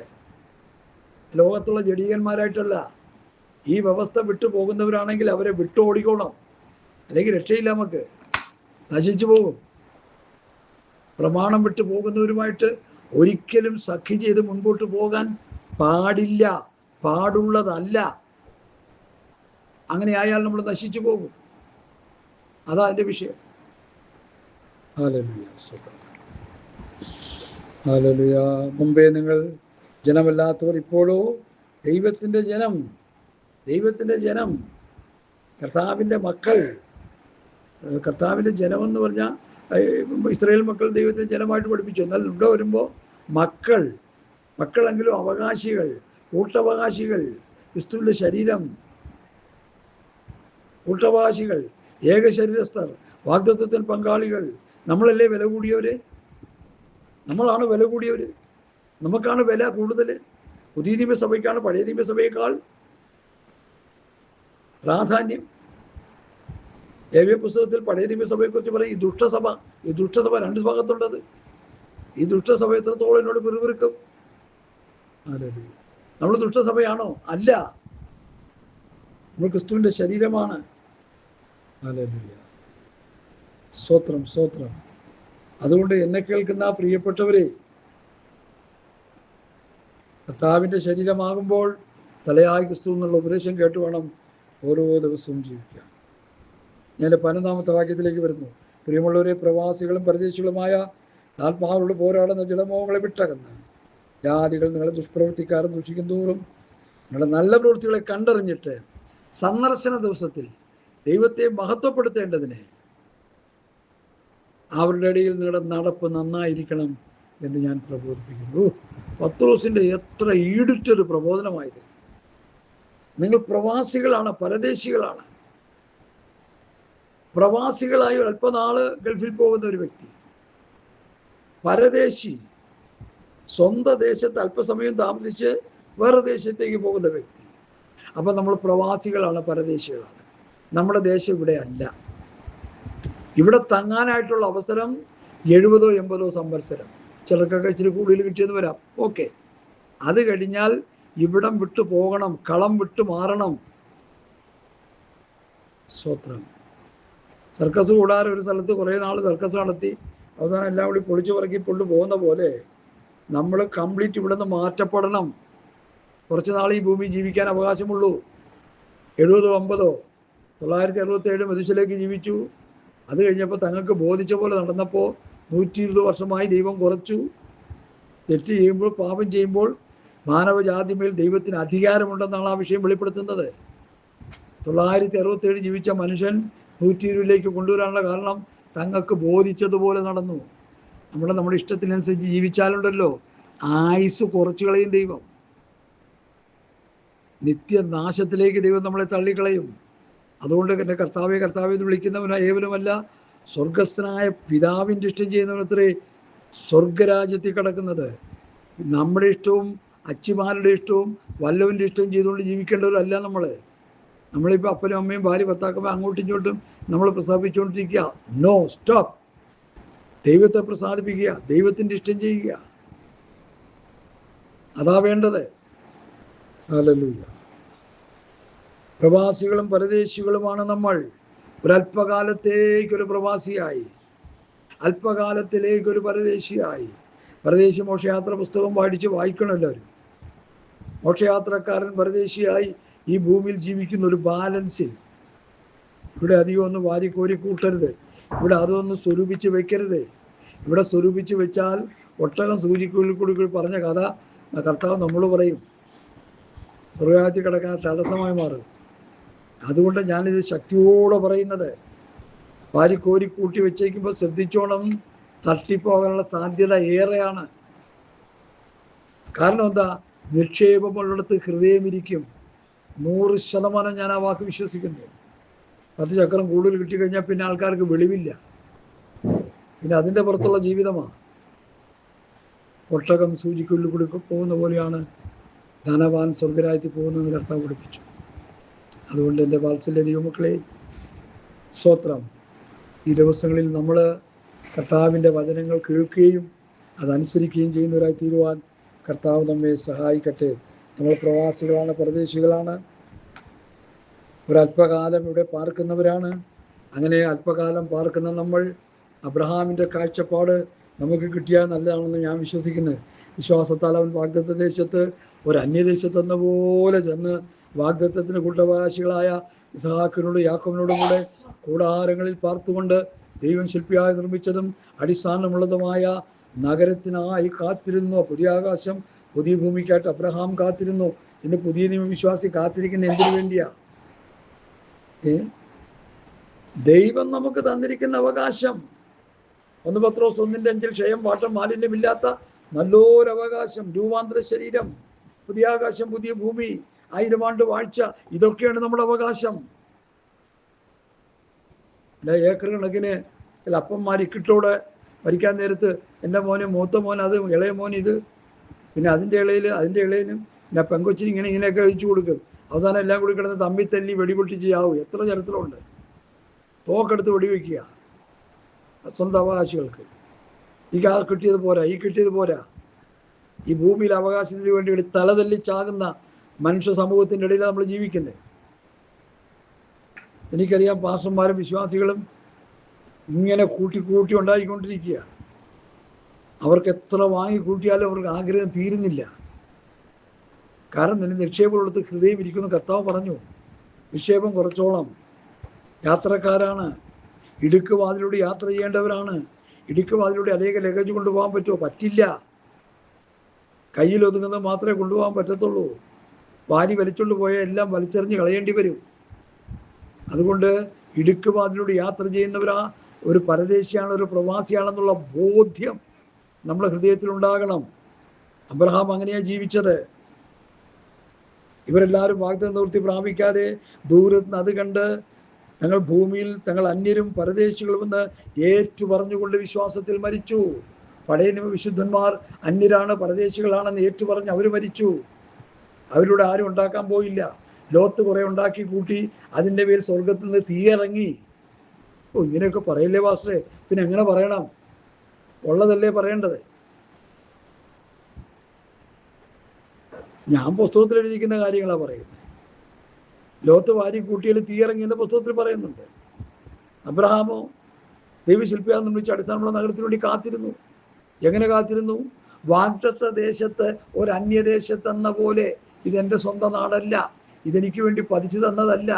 ലോകത്തുള്ള ജഡീകന്മാരായിട്ടല്ല. ഈ വ്യവസ്ഥ വിട്ടു പോകുന്നവരാണെങ്കിൽ അവരെ വിട്ടു ഓടിക്കോണം, അല്ലെങ്കിൽ രക്ഷയില്ല, നമുക്ക് നശിച്ചു പോകും. പ്രമാണം വിട്ടു പോകുന്നവരുമായിട്ട് ഒരിക്കലും സഖ്യം ചെയ്ത് മുൻപോട്ട് പോകാൻ പാടില്ല, പാടുള്ളതല്ല. അങ്ങനെ ആയാൽ നമ്മൾ നശിച്ചു പോകും. അതാ എൻ്റെ വിഷയം. Hallelujah, hallelujah. മുമ്പേ നിങ്ങൾ ജനമല്ലാത്തവർ ഇപ്പോഴോ ദൈവത്തിൻ്റെ ജനം, ദൈവത്തിൻ്റെ ജനം, കർത്താവിൻ്റെ മക്കൾ. കർത്താവിൻ്റെ ജനമെന്ന് പറഞ്ഞാൽ ഇസ്രായേൽ മക്കൾ ദൈവത്തിൻ്റെ ജനമായിട്ട് പഠിപ്പിച്ചു. എന്നാൽ ഇവിടെ വരുമ്പോൾ മക്കൾ, മക്കളെങ്കിലും അവകാശികൾ, കൂട്ടവകാശികൾ, ക്രിസ്തുവിൻ്റെ ശരീരം, കൂട്ടവകാശികൾ, ഏകശരീരസ്ഥർ, വാഗ്ദത്തത്തിൽ പങ്കാളികൾ. നമ്മളല്ലേ വില കൂടിയവര്? നമ്മളാണ് വില കൂടിയവർ. നമുക്കാണ് വില കൂടുതൽ. പുതിയ നിയമസഭയ്ക്കാണ് പഴയ നിയമസഭയേക്കാൾ പ്രാധാന്യം. ലേവ്യ പുസ്തകത്തിൽ പഴയ നിയമസഭയെക്കുറിച്ച് പറയും, ഈ ദുഷ്ടസഭ 2 ഭാഗത്തുണ്ടത്. ഈ ദുഷ്ടസഭ എത്രത്തോളം എന്നോട് പിറുപിറുക്കും. നമ്മൾ ദുഷ്ടസഭയാണോ? അല്ല, നമ്മൾ ക്രിസ്തുവിൻ്റെ ശരീരമാണ്. ഹല്ലേലൂയ, സ്തോത്രം, സ്തോത്രം. അതുകൊണ്ട് എന്നെ കേൾക്കുന്ന പ്രിയപ്പെട്ടവരെ, കർത്താവിൻ്റെ ശരീരമാകുമ്പോൾ തലയായ ക്രിസ്തു എന്നുള്ള ഉപദേശം കേട്ട് വേണം ഓരോ ദിവസവും ജീവിക്കാൻ. ഞാൻ 15-ാമത്തെ വാക്യത്തിലേക്ക് വരുന്നു. പ്രിയമുള്ളവരെ, പ്രവാസികളും പരദേശികളുമായ ആത്മാവോട് പോരാടുന്ന ജഡമോഹങ്ങളെ വിട്ടകന്ന് ജാതികൾ നിങ്ങളെ ദുഷ്പ്രവൃത്തിക്കാരും ദൂഷിക്കുന്നതോറും നിങ്ങളുടെ നല്ല പ്രവൃത്തികളെ കണ്ടറിഞ്ഞിട്ട് സന്ദർശന ദിവസത്തിൽ ദൈവത്തെ മഹത്വപ്പെടുത്തേണ്ടതിന് അവരുടെ ഇടയിൽ നിങ്ങളുടെ നടപ്പ് നന്നായിരിക്കണം എന്ന് ഞാൻ പ്രബോധിപ്പിക്കുന്നു. പത്രോസിൻ്റെ എത്ര ഈടുറ്റൊരു പ്രബോധനമായത്. നിങ്ങൾ പ്രവാസികളാണ്, പരദേശികളാണ്. പ്രവാസികളായി അല്പനാള് ഗൾഫിൽ പോകുന്ന ഒരു വ്യക്തി, പരദേശി, സ്വന്തം ദേശത്ത് അല്പസമയം താമസിച്ച് വേറെ ദേശത്തേക്ക് പോകുന്ന വ്യക്തി. അപ്പം നമ്മൾ പ്രവാസികളാണ്, പരദേശികളാണ്. നമ്മുടെ ദേശം ഇവിടെ അല്ല. ഇവിടെ തങ്ങാനായിട്ടുള്ള അവസരം 70-80 സംവത്സരം, ചിലർക്കൊക്കെ ഇച്ചിരി കൂടുതൽ കിട്ടിയെന്ന് വരാം. ഓക്കെ, അത് കഴിഞ്ഞാൽ ഇവിടം വിട്ടു പോകണം, കളം വിട്ടു മാറണം. സ്വത്രം. സർക്കസ് കൂടാതെ ഒരു സ്ഥലത്ത് കുറേ നാൾ സർക്കസ് നടത്തി അവസാനം എല്ലാം കൂടി പൊളിച്ചു പറക്കി പോകുന്ന പോലെ നമ്മൾ കംപ്ലീറ്റ് ഇവിടെ നിന്ന് മാറ്റപ്പെടണം. കുറച്ച് നാൾ ഈ ഭൂമി ജീവിക്കാൻ അവകാശമുള്ളൂ. 70 50 967 മനുഷ്യലേക്ക് ജീവിച്ചു. അത് കഴിഞ്ഞപ്പോൾ തങ്ങൾക്ക് ബോധിച്ച പോലെ നടന്നപ്പോൾ 120 വർഷമായി ദൈവം കുറച്ചു. തെറ്റ് ചെയ്യുമ്പോൾ, പാപം ചെയ്യുമ്പോൾ മാനവജാതി മേൽ ദൈവത്തിന് അധികാരമുണ്ടെന്നാണ് ആ വിഷയം വെളിപ്പെടുത്തുന്നത്. 967 ജീവിച്ച മനുഷ്യൻ 120 കൊണ്ടുവരാനുള്ള കാരണം തങ്ങൾക്ക് ബോധിച്ചതുപോലെ നടന്നു. നമ്മുടെ ഇഷ്ടത്തിനനുസരിച്ച് ജീവിച്ചാലുണ്ടല്ലോ ആയുസ് കുറച്ചു കളയും ദൈവം. നിത്യനാശത്തിലേക്ക് ദൈവം നമ്മളെ തള്ളിക്കളയും. അതുകൊണ്ട് എൻ്റെ കർത്താവെ കർത്താവെ എന്ന് വിളിക്കുന്നവന് ഏവനുമല്ല, സ്വർഗസ്ഥനായ പിതാവിൻ്റെ ഇഷ്ടം ചെയ്യുന്നവനത്രേ സ്വർഗരാജ്യത്തിൽ കിടക്കുന്നത്. നമ്മുടെ ഇഷ്ടവും അച്ചിമാരുടെ ഇഷ്ടവും വല്ലവൻ്റെ ഇഷ്ടവും ചെയ്തുകൊണ്ട് ജീവിക്കേണ്ടവരല്ല നമ്മളിപ്പോൾ അപ്പനും അമ്മയും ഭാര്യ ഭർത്താക്കന്മാർ അങ്ങോട്ടും ഇങ്ങോട്ടും നമ്മൾ പ്രസാദിപ്പിച്ചുകൊണ്ടിരിക്കുക. No, stop. ദൈവത്തെ പ്രസാദിപ്പിക്കുക, ദൈവത്തിൻ്റെ ഇഷ്ടം ചെയ്യുക. അതാ വേണ്ടത്. ഹല്ലേലൂയ. പ്രവാസികളും പരദേശികളുമാണ് നമ്മൾ. ഒരല്പകാലത്തേക്കൊരു പ്രവാസിയായി, അല്പകാലത്തിലേക്കൊരു പരദേശിയായി. പരദേശി മോക്ഷയാത്ര പുസ്തകം വായിക്കണം എല്ലാവരും. മോക്ഷയാത്രക്കാരൻ പരദേശിയായി ഈ ഭൂമിയിൽ ജീവിക്കുന്ന ഒരു ബാലൻസിൽ. ഇവിടെ അധികം ഒന്ന് വാരിക്കോരി കൂട്ടരുത്, ഇവിടെ അതൊന്ന് സ്വരൂപിച്ച് വെക്കരുത്. ഇവിടെ സ്വരൂപിച്ച് വെച്ചാൽ ഒട്ടകം സൂചിക്കുള്ളിൽ കൂടി പറഞ്ഞ കഥ കർത്താവ് നമ്മൾ പറയും, സ്വർഗ്ഗരാജ്യത്തിൽ കിടക്കാൻ തടസ്സമായി മാറും. അതുകൊണ്ട് ഞാനിത് ശക്തിയോടെ പറയുന്നത്, വാരിക്കോരി കൂട്ടി വെച്ചേക്കുമ്പോൾ ശ്രദ്ധിച്ചോണം, തട്ടിപ്പോകാനുള്ള സാധ്യത ഏറെയാണ്. കാരണം എന്താ? നിക്ഷേപമുള്ളിടത്ത് ഹൃദയമിരിക്കും. 100% ഞാൻ ആ വാക്ക് വിശ്വസിക്കുന്നു. 10 ചക്രം കൂടുതൽ കിട്ടിക്കഴിഞ്ഞാൽ പിന്നെ ആൾക്കാർക്ക് വെളിവില്ല, പിന്നെ അതിൻ്റെ പുറത്തുള്ള ജീവിതമാണ്. ഒട്ടകം സൂചിക്കുള്ളിൽ കൂടി പോകുന്ന പോലെയാണ് ധനവാൻ സ്വർഗരാജ്യത്തിൽ പോകുന്നതെന്ന് കർത്താവ് പഠിപ്പിച്ചു. അതുകൊണ്ട് എൻ്റെ വാത്സല്യ ദൈവമക്കളെ, സ്തോത്രം. ഈ ദിവസങ്ങളിൽ നമ്മൾ കർത്താവിൻ്റെ വചനങ്ങൾ കേൾക്കുകയും അതനുസരിക്കുകയും ചെയ്യുന്നവരായി തീരുവാൻ കർത്താവ് നമ്മെ സഹായിക്കട്ടെ. നമ്മൾ പ്രവാസികളാണ്, പരദേശികളാണ്, ഒരല്പകാലം ഇവിടെ പാർക്കുന്നവരാണ്. അങ്ങനെ അല്പകാലം പാർക്കുന്ന നമ്മൾ അബ്രഹാമിൻ്റെ കാഴ്ചപ്പാട് നമുക്ക് കിട്ടിയാൽ നല്ലതാണെന്ന് ഞാൻ വിശ്വസിക്കുന്നു. വിശ്വാസത്താൽ അവൻ വാഗ്ദത്ത ദേശത്ത് ഒരു അന്യദേശത്തെന്ന പോലെ ചെന്ന് വാഗ്ദത്തത്തിന് കൂട്ടവകാശികളായ ഇസ്ഹാക്കിനോടും യാക്കോബിനോടും കൂടെ കൂടാരങ്ങളിൽ പാർത്തുകൊണ്ട് ദൈവം ശില്പിയായി നിർമ്മിച്ചതും അടിസ്ഥാനമുള്ളതുമായ നഗരത്തിനായി കാത്തിരുന്നു. പുതിയ ആകാശം പുതിയ ഭൂമിക്കായിട്ട് അബ്രഹാം കാത്തിരുന്നു. ഇന്ന് പുതിയ നിയമവിശ്വാസി കാത്തിരിക്കുന്ന എന്തിനു വേണ്ടിയാ? ദൈവം നമുക്ക് തന്നിരിക്കുന്ന അവകാശം. 1 പത്രോസ് 1:5 ക്ഷയം, വാട്ടം, മാലിന്യമില്ലാത്ത നല്ലൊരവകാശം, രൂപാന്തര ശരീരം, പുതിയ ആകാശം പുതിയ ഭൂമി, 1000 ആണ്ട് വാഴ്ച, ഇതൊക്കെയാണ് നമ്മുടെ അവകാശം. ഏക്കർ കണക്കിന് ചില അപ്പന്മാർ ഇക്കിട്ടോടെ ഭരിക്കാൻ നേരത്ത് എൻ്റെ മോനെ, മൂത്ത മോൻ അത്, ഇളയ മോൻ ഇത്, പിന്നെ അതിൻ്റെ ഇളയനും പിന്നെ പെങ്കൊച്ചിന് ഇങ്ങനെയൊക്കെ കഴിച്ചു കൊടുക്കും. അവസാനം എല്ലാം കൂടി കിടന്ന് തമ്മിൽ തല്ലി വെടിപൊട്ടിച്ച് ചാവും. എത്ര ചരിത്രമുണ്ട്. തോക്കെടുത്ത് വെടിവെക്കുക സ്വന്തം അവകാശികൾക്ക്. ഈ കിട്ടിയത് പോരാ. ഈ ഭൂമിയിൽ അവകാശത്തിന് വേണ്ടി തലതല്ലി ചാകുന്ന മനുഷ്യ സമൂഹത്തിൻ്റെ ഇടയിൽ നമ്മൾ ജീവിക്കുന്നത്. എനിക്കറിയാം, പാസ്റ്റർമാരും വിശ്വാസികളും ഇങ്ങനെ കൂട്ടി ഉണ്ടായിക്കൊണ്ടിരിക്കുക. അവർക്ക് എത്ര വാങ്ങിക്കൂട്ടിയാലും അവർക്ക് ആഗ്രഹം തീരുന്നില്ല. കാരണം നിന്റെ നിക്ഷേപമുള്ളടത്ത് ഹൃദയം ഇരിക്കുന്നു. കർത്താവ് പറഞ്ഞു, നിക്ഷേപം കുറച്ചോളം. യാത്രക്കാരാണ്, ഇടുക്ക് വാതിലൂടെ യാത്ര ചെയ്യേണ്ടവരാണ്. ഇടുക്ക് വാതിലൂടെ അനേക ലഗേജ് കൊണ്ടുപോകാൻ പറ്റുമോ? പറ്റില്ല. കയ്യിൽ ഒതുങ്ങുന്നത് മാത്രമേ കൊണ്ടുപോകാൻ പറ്റത്തുള്ളൂ. വാരി വലിച്ചുകൊണ്ട് പോയാൽ എല്ലാം വലിച്ചെറിഞ്ഞ് കളയേണ്ടി വരും. അതുകൊണ്ട് ഇടുക്ക് വാതിലൂടെ യാത്ര ചെയ്യുന്നവരാ ഒരു പരദേശിയാണ്, ഒരു പ്രവാസിയാണെന്നുള്ള ബോധ്യം നമ്മുടെ ഹൃദയത്തിലുണ്ടാകണം. അബ്രഹാം അങ്ങനെയാണ് ജീവിച്ചത്. ഇവരെല്ലാവരും വാഗ്ദത്ത നിവൃത്തി പ്രാപിക്കാതെ ദൂരത്ത് അത് കണ്ട് തങ്ങൾ ഭൂമിയിൽ തങ്ങൾ അന്യരും പരദേശികളുമെന്ന് ഏറ്റു പറഞ്ഞുകൊണ്ട് വിശ്വാസത്തിൽ മരിച്ചു. പഴയ നിയമ വിശുദ്ധന്മാർ അന്യരാണ്, പരദേശികളാണെന്ന് ഏറ്റു പറഞ്ഞ് അവർ മരിച്ചു. അവരിലൂടെ ആരും ഉണ്ടാക്കാൻ പോയില്ല. ലോത്ത് കുറേ ഉണ്ടാക്കി കൂട്ടി, അതിൻ്റെ പേര് സ്വർഗത്തിൽ നിന്ന് തീയിറങ്ങി. ഇങ്ങനെയൊക്കെ പറയല്ലേ പാസ്റ്ററെ? പിന്നെ എങ്ങനെ പറയണം? ഉള്ളതല്ലേ പറയേണ്ടത്. ഞാൻ പുസ്തകത്തിൽ എഴുതിയിരിക്കുന്ന കാര്യങ്ങളാണ് പറയുന്നത്. ലോത്ത് വാരി കൂട്ടിയാൽ തീയിറങ്ങിയെന്ന് പുസ്തകത്തിൽ പറയുന്നുണ്ട്. അബ്രഹാമോ ദൈവശില്പിയാന്ന് നിർമ്മിച്ച അടിസ്ഥാനമുള്ള നഗരത്തിന് വേണ്ടി കാത്തിരുന്നു. എങ്ങനെ കാത്തിരുന്നു? വാഗ്ദത്ത ദേശത്ത് ഒരു അന്യദേശത്തെന്ന പോലെ. ഇതെൻ്റെ സ്വന്തം നാടല്ല, ഇതെനിക്ക് വേണ്ടി പതിച്ചു തന്നതല്ല.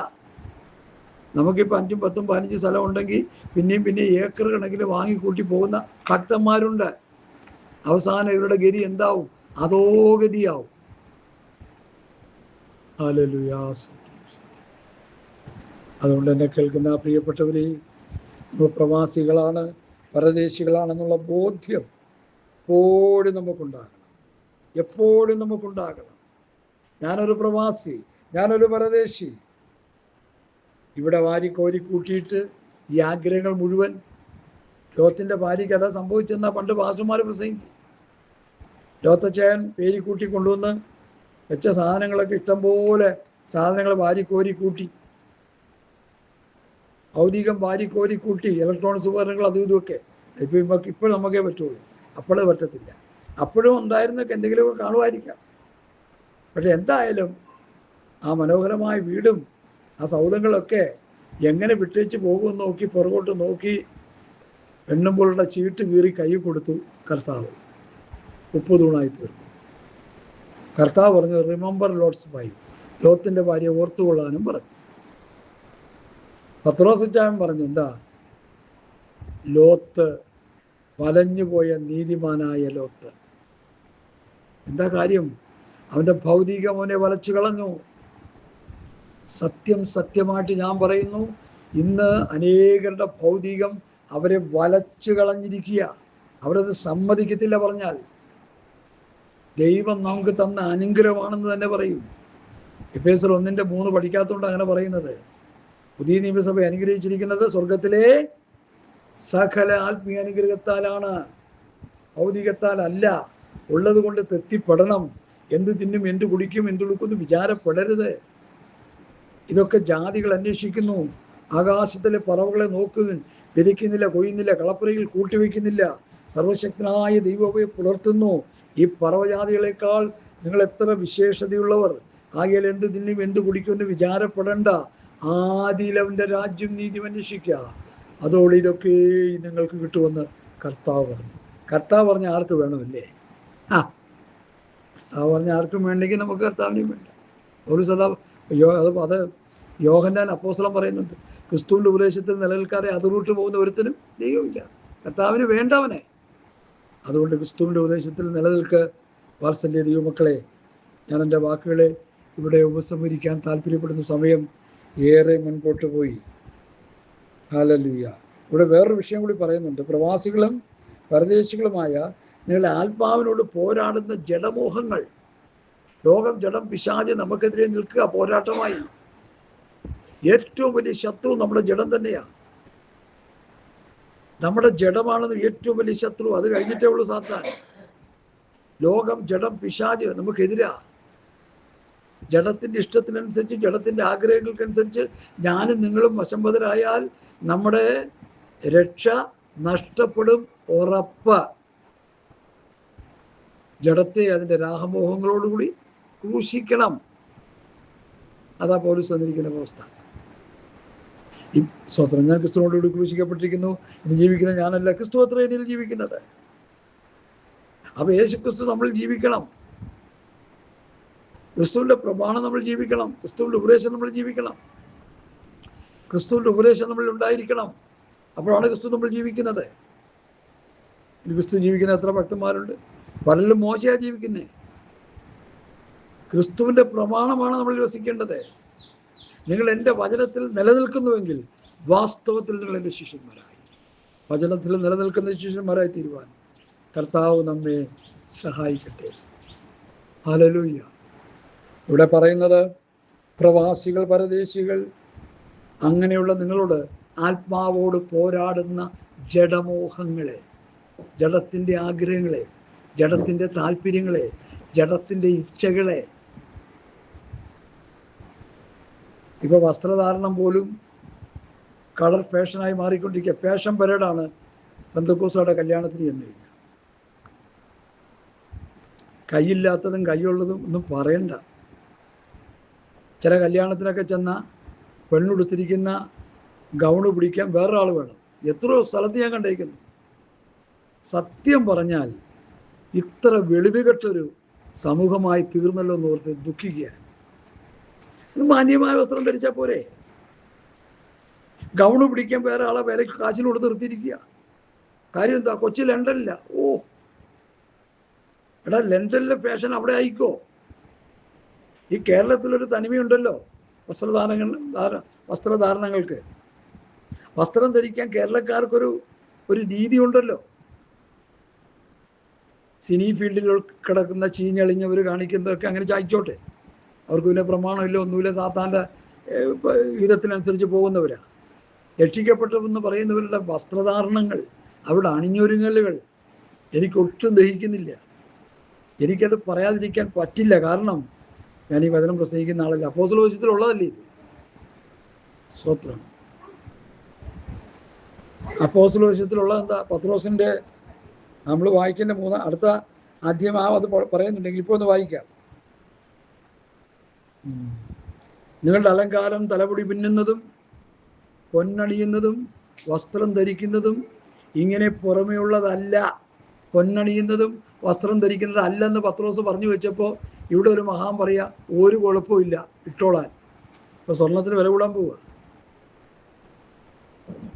നമുക്കിപ്പോൾ 5, 10, 15 സ്ഥലം ഉണ്ടെങ്കിൽ പിന്നെയും ഏക്കർ കണക്കിന് വാങ്ങിക്കൂട്ടി പോകുന്ന ഭക്തന്മാരുണ്ട്. അവസാനം ഇവരുടെ ഗതി എന്താവും? അതോ ഗതിയാവും. ഹല്ലേലൂയ. അതുകൊണ്ട് എന്നെ കേൾക്കുന്ന പ്രിയപ്പെട്ടവരെ, നമ്മൾ പ്രവാസികളാണ്, പരദേശികളാണെന്നുള്ള ബോധ്യം എപ്പോഴും നമുക്കുണ്ടാകണം. ഞാനൊരു പ്രവാസി, ഞാനൊരു പരദേശി. ഇവിടെ വാരിക്കോരി കൂട്ടിയിട്ട് ഈ ആഗ്രഹങ്ങൾ മുഴുവൻ, ലോകത്തിൻ്റെ ഭാര്യയ്ക്ക് അതാ സംഭവിച്ചെന്നാ പണ്ട് പാസ്റ്റർമാർ പ്രസംഗിക്കും. ലോകത്തച്ചയൻ പേരിക്കൂട്ടി കൊണ്ടുവന്ന് വെച്ച സാധനങ്ങളൊക്കെ ഇഷ്ടംപോലെ സാധനങ്ങൾ വാരിക്കോരി കൂട്ടി, ഭൗതികം വാരിക്കോരി കൂട്ടി, ഇലക്ട്രോണിക്സ് ഉപകരണങ്ങൾ അതും ഇതുമൊക്കെ. ഇപ്പോൾ നമുക്കേ പറ്റുള്ളൂ, അപ്പോഴേ പറ്റത്തില്ല. അപ്പോഴും ഉണ്ടായിരുന്നൊക്കെ എന്തെങ്കിലുമൊക്കെ കാണുമായിരിക്കാം. പക്ഷെ എന്തായാലും ആ മനോഹരമായ വീടും ആ സൗധങ്ങളൊക്കെ എങ്ങനെ വിട്ടേച്ച് പോകുമെന്ന് നോക്കി പുറകോട്ട് നോക്കി എണ്ണുമ്പോഴുള്ള ചീട്ട് കീറി കൈ കൊടുത്തു കർത്താവ്. 30 തൂണായി തീർന്നു. കർത്താവ് പറഞ്ഞു, റിമെമ്പർ ലോട്ട്സ് വൈഫ്, ലോത്തിൻ്റെ ഭാര്യ ഓർത്തുകൊള്ളാനും പറഞ്ഞു. പത്രോസിച്ചായൻ പറഞ്ഞു, എന്താ? ലോത്ത്, വലഞ്ഞുപോയ നീതിമാനായ ലോത്ത്. എന്താ കാര്യം? അവൻ്റെ ഭൗതികം അവനെ വലച്ചു കളഞ്ഞു. സത്യമായിട്ട് ഞാൻ പറയുന്നു, ഇന്ന് അനേകരുടെ ഭൗതികം അവരെ വലച്ചു കളഞ്ഞിരിക്കുക. അവരത് സമ്മതിക്കത്തില്ല. പറഞ്ഞാൽ ദൈവം നമുക്ക് തന്ന അനുഗ്രഹമാണെന്ന് തന്നെ പറയും. എഫേസ്യർ 1:3 പഠിക്കാത്തതുകൊണ്ട് അങ്ങനെ പറയുന്നത്. പുതിയ നിയമസഭ അനുഗ്രഹിച്ചിരിക്കുന്നത് സ്വർഗത്തിലെ സകല ആത്മീയ അനുഗ്രഹത്താലാണ്, ഭൗതികത്താലല്ല. ഉള്ളത് കൊണ്ട് തൃപ്തിപ്പെടണം. എന്ത് തിന്നും, എന്ത് കുടിക്കും, എന്തുടുക്കുന്നു വിചാരപ്പെടരുത്. ഇതൊക്കെ ജാതികൾ അന്വേഷിക്കുന്നു. ആകാശത്തിലെ പറവകളെ നോക്കുവിൻ, വിതയ്ക്കുന്നില്ല, കൊയ്യുന്നില്ല, കളപ്പുരയിൽ കൂട്ടിവെക്കുന്നില്ല, സർവശക്തനായ ദൈവത്തെ പുലർത്തുന്നു. ഈ പറവജാതികളെക്കാൾ നിങ്ങൾ എത്ര വിശേഷതയുള്ളവർ. ആകയാൽ എന്ത് തിന്നും, എന്ത് കുടിക്കുമെന്ന് വിചാരപ്പെടേണ്ട. ആദിയിൽ അവൻ്റെ രാജ്യം നീതിയും അന്വേഷിക്കുക, അതോടെ ഇതൊക്കെ നിങ്ങൾക്ക് കിട്ടുമെന്ന് കർത്താവ് പറഞ്ഞു. കർത്താവ് പറഞ്ഞ ആർക്ക് വേണമല്ലേ? കർത്താവ് പറഞ്ഞ ആർക്കും വേണ്ടെങ്കിൽ നമുക്ക് കർത്താവിനെയും വേണ്ട. ഒരു സദാ അത് യോഹന്നാൻ അപ്പോസ്തലൻ പറയുന്നുണ്ട്, ക്രിസ്തുവിൻ്റെ ഉപദേശത്തിൽ നിലനിൽക്കാതെ അതിർവിട്ട് പോകുന്ന ഒരുത്തനും ദൈവമില്ല. കർത്താവിന് വേണ്ടവനെ. അതുകൊണ്ട് ക്രിസ്തുവിൻ്റെ ഉപദേശത്തിൽ നിലനിൽക്ക്. വാത്സല്യ ദൈവമക്കളെ, ഞാൻ എൻ്റെ വാക്കുകളെ ഇവിടെ ഉപസംഹരിക്കാൻ താല്പര്യപ്പെടുന്ന സമയം ഏറെ മുൻപോട്ട് പോയി. ഹല്ലേലൂയ. ഇവിടെ വേറൊരു വിഷയം കൂടി പറയുന്നുണ്ട്. പ്രവാസികളും പരദേശികളുമായ നിങ്ങളുടെ ആത്മാവിനോട് പോരാടുന്ന ജഡമോഹങ്ങൾ. ലോകം, ജഡം, പിശാച് നമുക്കെതിരെ നിൽക്കുക പോരാട്ടമായി. ഏറ്റവും വലിയ ശത്രു നമ്മുടെ ജഡം തന്നെയാണ്. നമ്മുടെ ജഡമാണെന്ന് ഏറ്റവും വലിയ ശത്രു. അത് കഴിഞ്ഞിട്ടേ ഉള്ളൂ സാത്താൻ. ലോകം, ജഡം, പിശാച് നമുക്കെതിരാ. ജഡത്തിൻ്റെ ഇഷ്ടത്തിനനുസരിച്ച്, ജഡത്തിൻ്റെ ആഗ്രഹങ്ങൾക്കനുസരിച്ച് ഞാനും നിങ്ങളും വശംവദരായാൽ നമ്മുടെ രക്ഷ നഷ്ടപ്പെടും, ഉറപ്പ്. ജഡത്തെ അതിൻ്റെ രാഹമോഹങ്ങളോടുകൂടി ക്രൂശിക്കണം. അതാ പൗലോസ് വന്നിരിക്കുന്ന അവസ്ഥ. ഈ സ്വത്രം, ഞാൻ ക്രിസ്തുവിനോടുകൂടി ക്രൂശിക്കപ്പെട്ടിരിക്കുന്നു, ഇനി ജീവിക്കുന്ന ഞാനല്ല, ക്രിസ്തു അത്ര എന്നിൽ ജീവിക്കുന്നത്. അപ്പോൾ യേശു ക്രിസ്തു നമ്മൾ ജീവിക്കണം. ക്രിസ്തുവിൻ്റെ പ്രമാണം നമ്മൾ ജീവിക്കണം. ക്രിസ്തുവിൻ്റെ ഉപദേശം നമ്മൾ ജീവിക്കണം. ക്രിസ്തുവിൻ്റെ ഉപദേശം നമ്മൾ ഉണ്ടായിരിക്കണം. അപ്പോഴാണ് ക്രിസ്തു നമ്മൾ ജീവിക്കുന്നത്. ക്രിസ്തു ജീവിക്കുന്ന എത്ര ഭക്തന്മാരുണ്ട്? പലരും മോശയാണ് ജീവിക്കുന്നത്. ക്രിസ്തുവിൻ്റെ പ്രമാണമാണ് നമ്മൾ വസിക്കേണ്ടത്. നിങ്ങൾ എൻ്റെ വചനത്തിൽ നിലനിൽക്കുന്നുവെങ്കിൽ വാസ്തവത്തിൽ നിങ്ങൾ എൻ്റെ ശിഷ്യന്മാരായി, വചനത്തിൽ നിലനിൽക്കുന്ന ശിഷ്യന്മാരായി തീരുവാൻ കർത്താവ് നമ്മെ സഹായിക്കട്ടെ. ഹല്ലേലൂയ. ഇവിടെ പറയുന്നത് പ്രവാസികൾ, പരദേശികൾ, അങ്ങനെയുള്ള നിങ്ങളോട് ആത്മാവോട് പോരാടുന്ന ജഡമോഹങ്ങളെ, ജഡത്തിൻ്റെ ആഗ്രഹങ്ങളെ, ജഡത്തിൻ്റെ താല്പര്യങ്ങളെ, ജഡത്തിൻ്റെ ഇച്ഛകളെ. ഇപ്പോൾ വസ്ത്രധാരണം പോലും കളർ ഫാഷനായി മാറിക്കൊണ്ടിരിക്കുക. ഫാഷൻ പരേഡാണ് പെന്തക്കോസ്തുകാരുടെ കല്യാണത്തിന് ചെന്ന് കഴിഞ്ഞാൽ. കൈയില്ലാത്തതും കൈയുള്ളതും ഒന്നും പറയണ്ട. ചില കല്യാണത്തിനൊക്കെ ചെന്നാൽ പെണ്ണുടുത്തിരിക്കുന്ന ഗൗണ് പിടിക്കാൻ വേറൊരാൾ വേണം. എത്രയോ സ്ഥലത്ത് ഞാൻ കണ്ടിരിക്കുന്നു. സത്യം പറഞ്ഞാൽ ഇത്ര വെളിവുകെട്ടൊരു സമൂഹമായി തീർന്നല്ലോ എന്ന് ഓർത്ത് ദുഃഖിക്കുക. മാന്യമായ വസ്ത്രം ധരിച്ചാൽ പോരെ? ഗൗണ് പിടിക്കാൻ വേറെ ആളെ വില കാശിന് കൊടുത്ത് നിർത്തിയിരിക്കുക. കാര്യം എന്താ? കൊച്ചി ലണ്ടനില്ല. ഓ എടാ, ലണ്ടനിലെ ഫാഷൻ അവിടെ ആയിക്കോ. ഈ കേരളത്തിലൊരു തനിമയുണ്ടല്ലോ വസ്ത്രധാരണങ്ങൾക്ക്. വസ്ത്രം ധരിക്കാൻ കേരളക്കാർക്കൊരു രീതി ഉണ്ടല്ലോ. സിനി ഫീൽഡിൽ കിടക്കുന്ന ചീഞ്ഞളിഞ്ഞവർ കാണിക്കുന്നതൊക്കെ അങ്ങനെ ചായ്ച്ചോട്ടെ. അവർക്ക് പിന്നെ പ്രമാണമില്ല, ഒന്നുമില്ല, സാത്താൻ്റെ വിധത്തിനനുസരിച്ച് പോകുന്നവരാണ്. രക്ഷിക്കപ്പെട്ടവെന്ന് പറയുന്നവരുടെ വസ്ത്രധാരണങ്ങൾ, അവരുടെ അണിഞ്ഞൊരുങ്ങലുകൾ എനിക്കൊട്ടും ദഹിക്കുന്നില്ല. എനിക്കത് പറയാതിരിക്കാൻ പറ്റില്ല. കാരണം ഞാൻ ഈ വചനം പ്രസംഗിക്കുന്ന ആളല്ല. അപ്പോസ്തലവേശത്തിലുള്ളതല്ലേ ഇത്. സ്തോത്രം. അപ്പോസ്തലവേശത്തിലുള്ള എന്താ? പത്രോസിൻ്റെ നമ്മൾ വായിക്കേണ്ട അടുത്ത അധ്യായം അത് പറയുന്നുണ്ടെങ്കിൽ ഇപ്പോൾ ഒന്ന് വായിക്കാം. നിങ്ങളുടെ അലങ്കാരം തലമുടി പിന്നുന്നതും പൊന്നണിയുന്നതും വസ്ത്രം ധരിക്കുന്നതും ഇങ്ങനെ പുറമേയുള്ളതല്ല. പൊന്നണിയുന്നതും വസ്ത്രം ധരിക്കുന്നത് അല്ലെന്ന് പത്രോസ് പറഞ്ഞു വെച്ചപ്പോൾ ഇവിടെ ഒരു മഹാൻ പറയാ, ഒരു കുഴപ്പമില്ല, ഇട്ടോളാൻ. ഇപ്പോൾ സ്വർണത്തിന് വില കൂടാൻ പോവുക.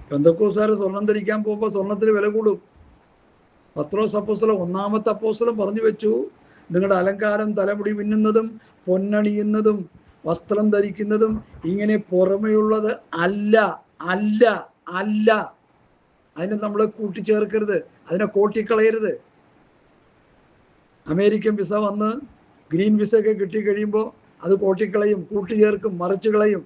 പെന്തക്കോസ്തുകാർ സ്വർണം ധരിക്കാൻ പോകുമ്പോൾ സ്വർണത്തിന് വില കൂടും. പത്രോസ് അപ്പോസ്തലൻ, ഒന്നാമത്തെ അപ്പോസ്തലൻ പറഞ്ഞു വെച്ചു, നിങ്ങളുടെ അലങ്കാരം തലമുടി പിന്നുന്നതും പൊന്നണിയുന്നതും വസ്ത്രം ധരിക്കുന്നതും ഇങ്ങനെ പുറമെയുള്ളത് അല്ല, അല്ല, അല്ല. അതിനെ നമ്മൾ കൂട്ടിച്ചേർക്കരുത്, അതിനെ കോട്ടിക്കളയരുത്. അമേരിക്കൻ വിസ വന്ന് ഗ്രീൻ വിസ ഒക്കെ കിട്ടിക്കഴിയുമ്പോൾ അത് കോട്ടിക്കളയും, കൂട്ടിച്ചേർക്കും, മറിച്ച് കളയും.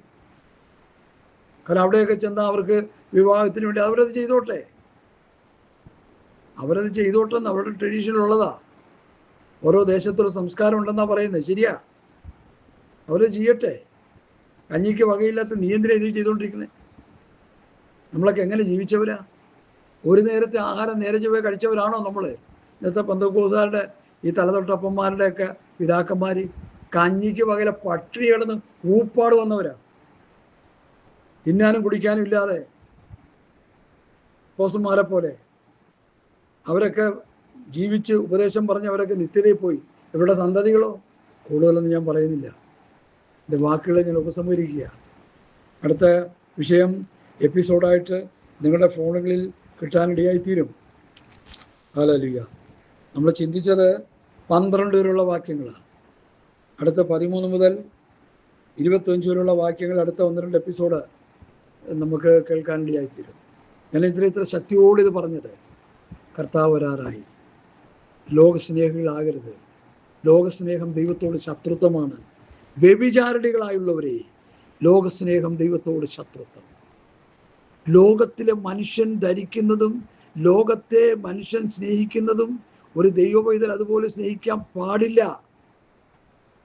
കാരണം അവിടെയൊക്കെ ചെന്നാൽ അവർക്ക് വിവാഹത്തിന് വേണ്ടി അവരത് ചെയ്തോട്ടെ, എന്ന് അവരുടെ ട്രഡീഷനിലുള്ളതാ. ഓരോ ദേശത്തൊരു സംസ്കാരം ഉണ്ടെന്നാണ് പറയുന്നത്. ശരിയാ, അവരത് ചെയ്യട്ടെ. കഞ്ഞിക്ക് വകയില്ലാത്ത നീ എന്തിനാ ഇത് ചെയ്തുകൊണ്ടിരിക്കുന്നത്? നമ്മളൊക്കെ എങ്ങനെ ജീവിച്ചവരാ? ഒരു നേരത്തെ ആഹാരം നേരെ ചൊവ്വേ കഴിച്ചവരാണോ നമ്മൾ? ഇന്നത്തെ പെന്തക്കോസ്തുകാരുടെ ഈ തലതൊട്ടപ്പന്മാരുടെയൊക്കെ പിതാക്കന്മാർ കഞ്ഞിക്ക് വകയിലെ പട്ടിണി കിടന്ന് ഊപ്പാട് വന്നവരാ. തിന്നാനും കുടിക്കാനും ഇല്ലാതെ പോസന്മാരെ പോലെ അവരൊക്കെ ജീവിച്ച് ഉപദേശം പറഞ്ഞ് അവരൊക്കെ നിത്യതയിൽ പോയി. ഇവരുടെ സന്തതികളോ? കൂടുതലൊന്നും ഞാൻ പറയുന്നില്ല. എൻ്റെ വാക്കുകളെ ഞാൻ ഉപസംഹരിക്കുക. അടുത്ത വിഷയം എപ്പിസോഡായിട്ട് നിങ്ങളുടെ ഫോണുകളിൽ കിട്ടാനിടയായിത്തീരും. ഹല്ലേലൂയ. നമ്മൾ ചിന്തിച്ചത് 12 വരെയുള്ള വാക്യങ്ങളാണ്. അടുത്ത 13 മുതൽ 25 വരെയുള്ള വാക്യങ്ങൾ അടുത്ത 1-2 എപ്പിസോഡ് നമുക്ക് കേൾക്കാനിടയായിത്തീരും. ഞാൻ ഇത്ര ശക്തിയോട് ഇത് പറഞ്ഞത്, കർത്താവ് വരാറായി. ലോകസ്നേഹികളാകരുത്. ലോകസ്നേഹം ദൈവത്തോട് ശത്രുത്വമാണ്. വ്യഭിചാരിണികളായുള്ളവരെ, ലോകസ്നേഹം ദൈവത്തോട് ശത്രുത്വം. ലോകത്തിലെ മനുഷ്യൻ ധരിക്കുന്നതും ലോകത്തെ മനുഷ്യൻ സ്നേഹിക്കുന്നതും ഒരു ദൈവപൈതൽ അതുപോലെ സ്നേഹിക്കാൻ പാടില്ല.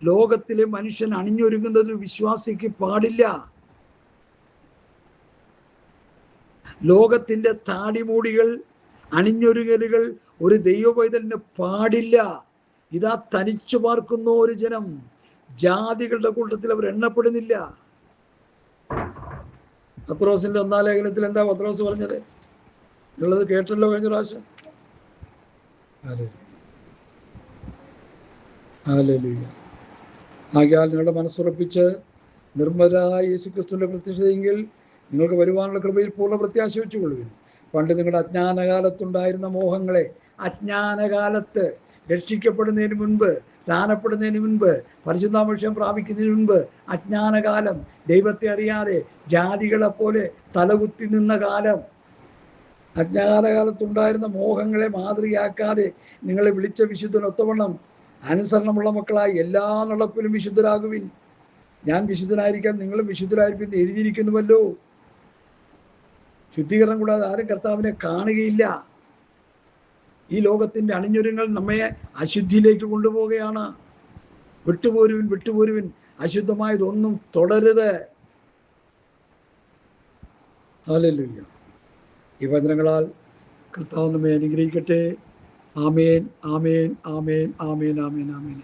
ലോകത്തിലെ മനുഷ്യൻ അണിഞ്ഞൊരുങ്ങുന്നത് വിശ്വാസിക്ക് പാടില്ല. ലോകത്തിൻ്റെ താടിമൂടികൾ, അണിഞ്ഞൊരുങ്ങലുകൾ ഒരു ദൈവപൈതലിന് പാടില്ല. ഇതാ തനിച്ചു പാർക്കുന്ന ഒരു ജനം, ജാതികളുടെ കൂട്ടത്തിൽ അവർ എണ്ണപ്പെടുന്നില്ല. പത്രോസിന്റെ 1-ാം ലേഖനത്തിൽ എന്താ പത്രോസ് പറഞ്ഞത്? നിങ്ങളത് കേട്ടല്ലോ കഴിഞ്ഞ പ്രാവശ്യം. ഹല്ലേലൂയ. ആകയാൽ നിങ്ങളുടെ മനസ്സുറപ്പിച്ച് നിർമ്മലരായ യേശുക്രിസ്തുവിന്റെ പ്രത്യക്ഷതയെങ്കിൽ നിങ്ങൾക്ക് വരുവാനുള്ള കൃപയിൽ പൂർണ്ണ പ്രത്യാശ വെച്ചുകൊള്ളുവിൻ. പണ്ട് നിങ്ങളുടെ അജ്ഞാനകാലത്തുണ്ടായിരുന്ന മോഹങ്ങളെ, അജ്ഞാനകാലത്ത് രക്ഷിക്കപ്പെടുന്നതിന് മുൻപ്, സ്നാനപ്പെടുന്നതിന് മുൻപ്, പരിശുദ്ധാഭിഷേകം പ്രാപിക്കുന്നതിന് മുൻപ്, അജ്ഞാനകാലം, ദൈവത്തെ അറിയാതെ ജാതികളെപ്പോലെ തലകുത്തി നിന്ന കാലം, അജ്ഞാനകാലത്തുണ്ടായിരുന്ന മോഹങ്ങളെ മാതൃകയാക്കാതെ നിങ്ങളെ വിളിച്ച വിശുദ്ധനൊത്തവണ്ണം അനുസരണമുള്ള മക്കളായി എല്ലാ നടപ്പിലും വിശുദ്ധരാകുവിൻ. ഞാൻ വിശുദ്ധനായിരിക്കാൻ നിങ്ങളും വിശുദ്ധരായിരിക്കും എന്ന് എഴുതിയിരിക്കുന്നുവല്ലോ. ശുദ്ധീകരണം കൂടാതെ ആരും കർത്താവിനെ കാണുകയില്ല. ഈ ലോകത്തിൻ്റെ അണിഞ്ഞൊരുങ്ങൾ നമ്മെ അശുദ്ധിയിലേക്ക് കൊണ്ടുപോവുകയാണ്. വിട്ടുപോരുവിൻ, അശുദ്ധമായതൊന്നും തുടരുത്. ഹല്ലേലൂയ. ഈ വചനങ്ങളാൽ കർത്താവ് നമ്മെ അനുഗ്രഹിക്കട്ടെ. ആമേൻ, ആമേൻ, ആമേൻ, ആമേൻ, ആമേൻ, ആമേൻ.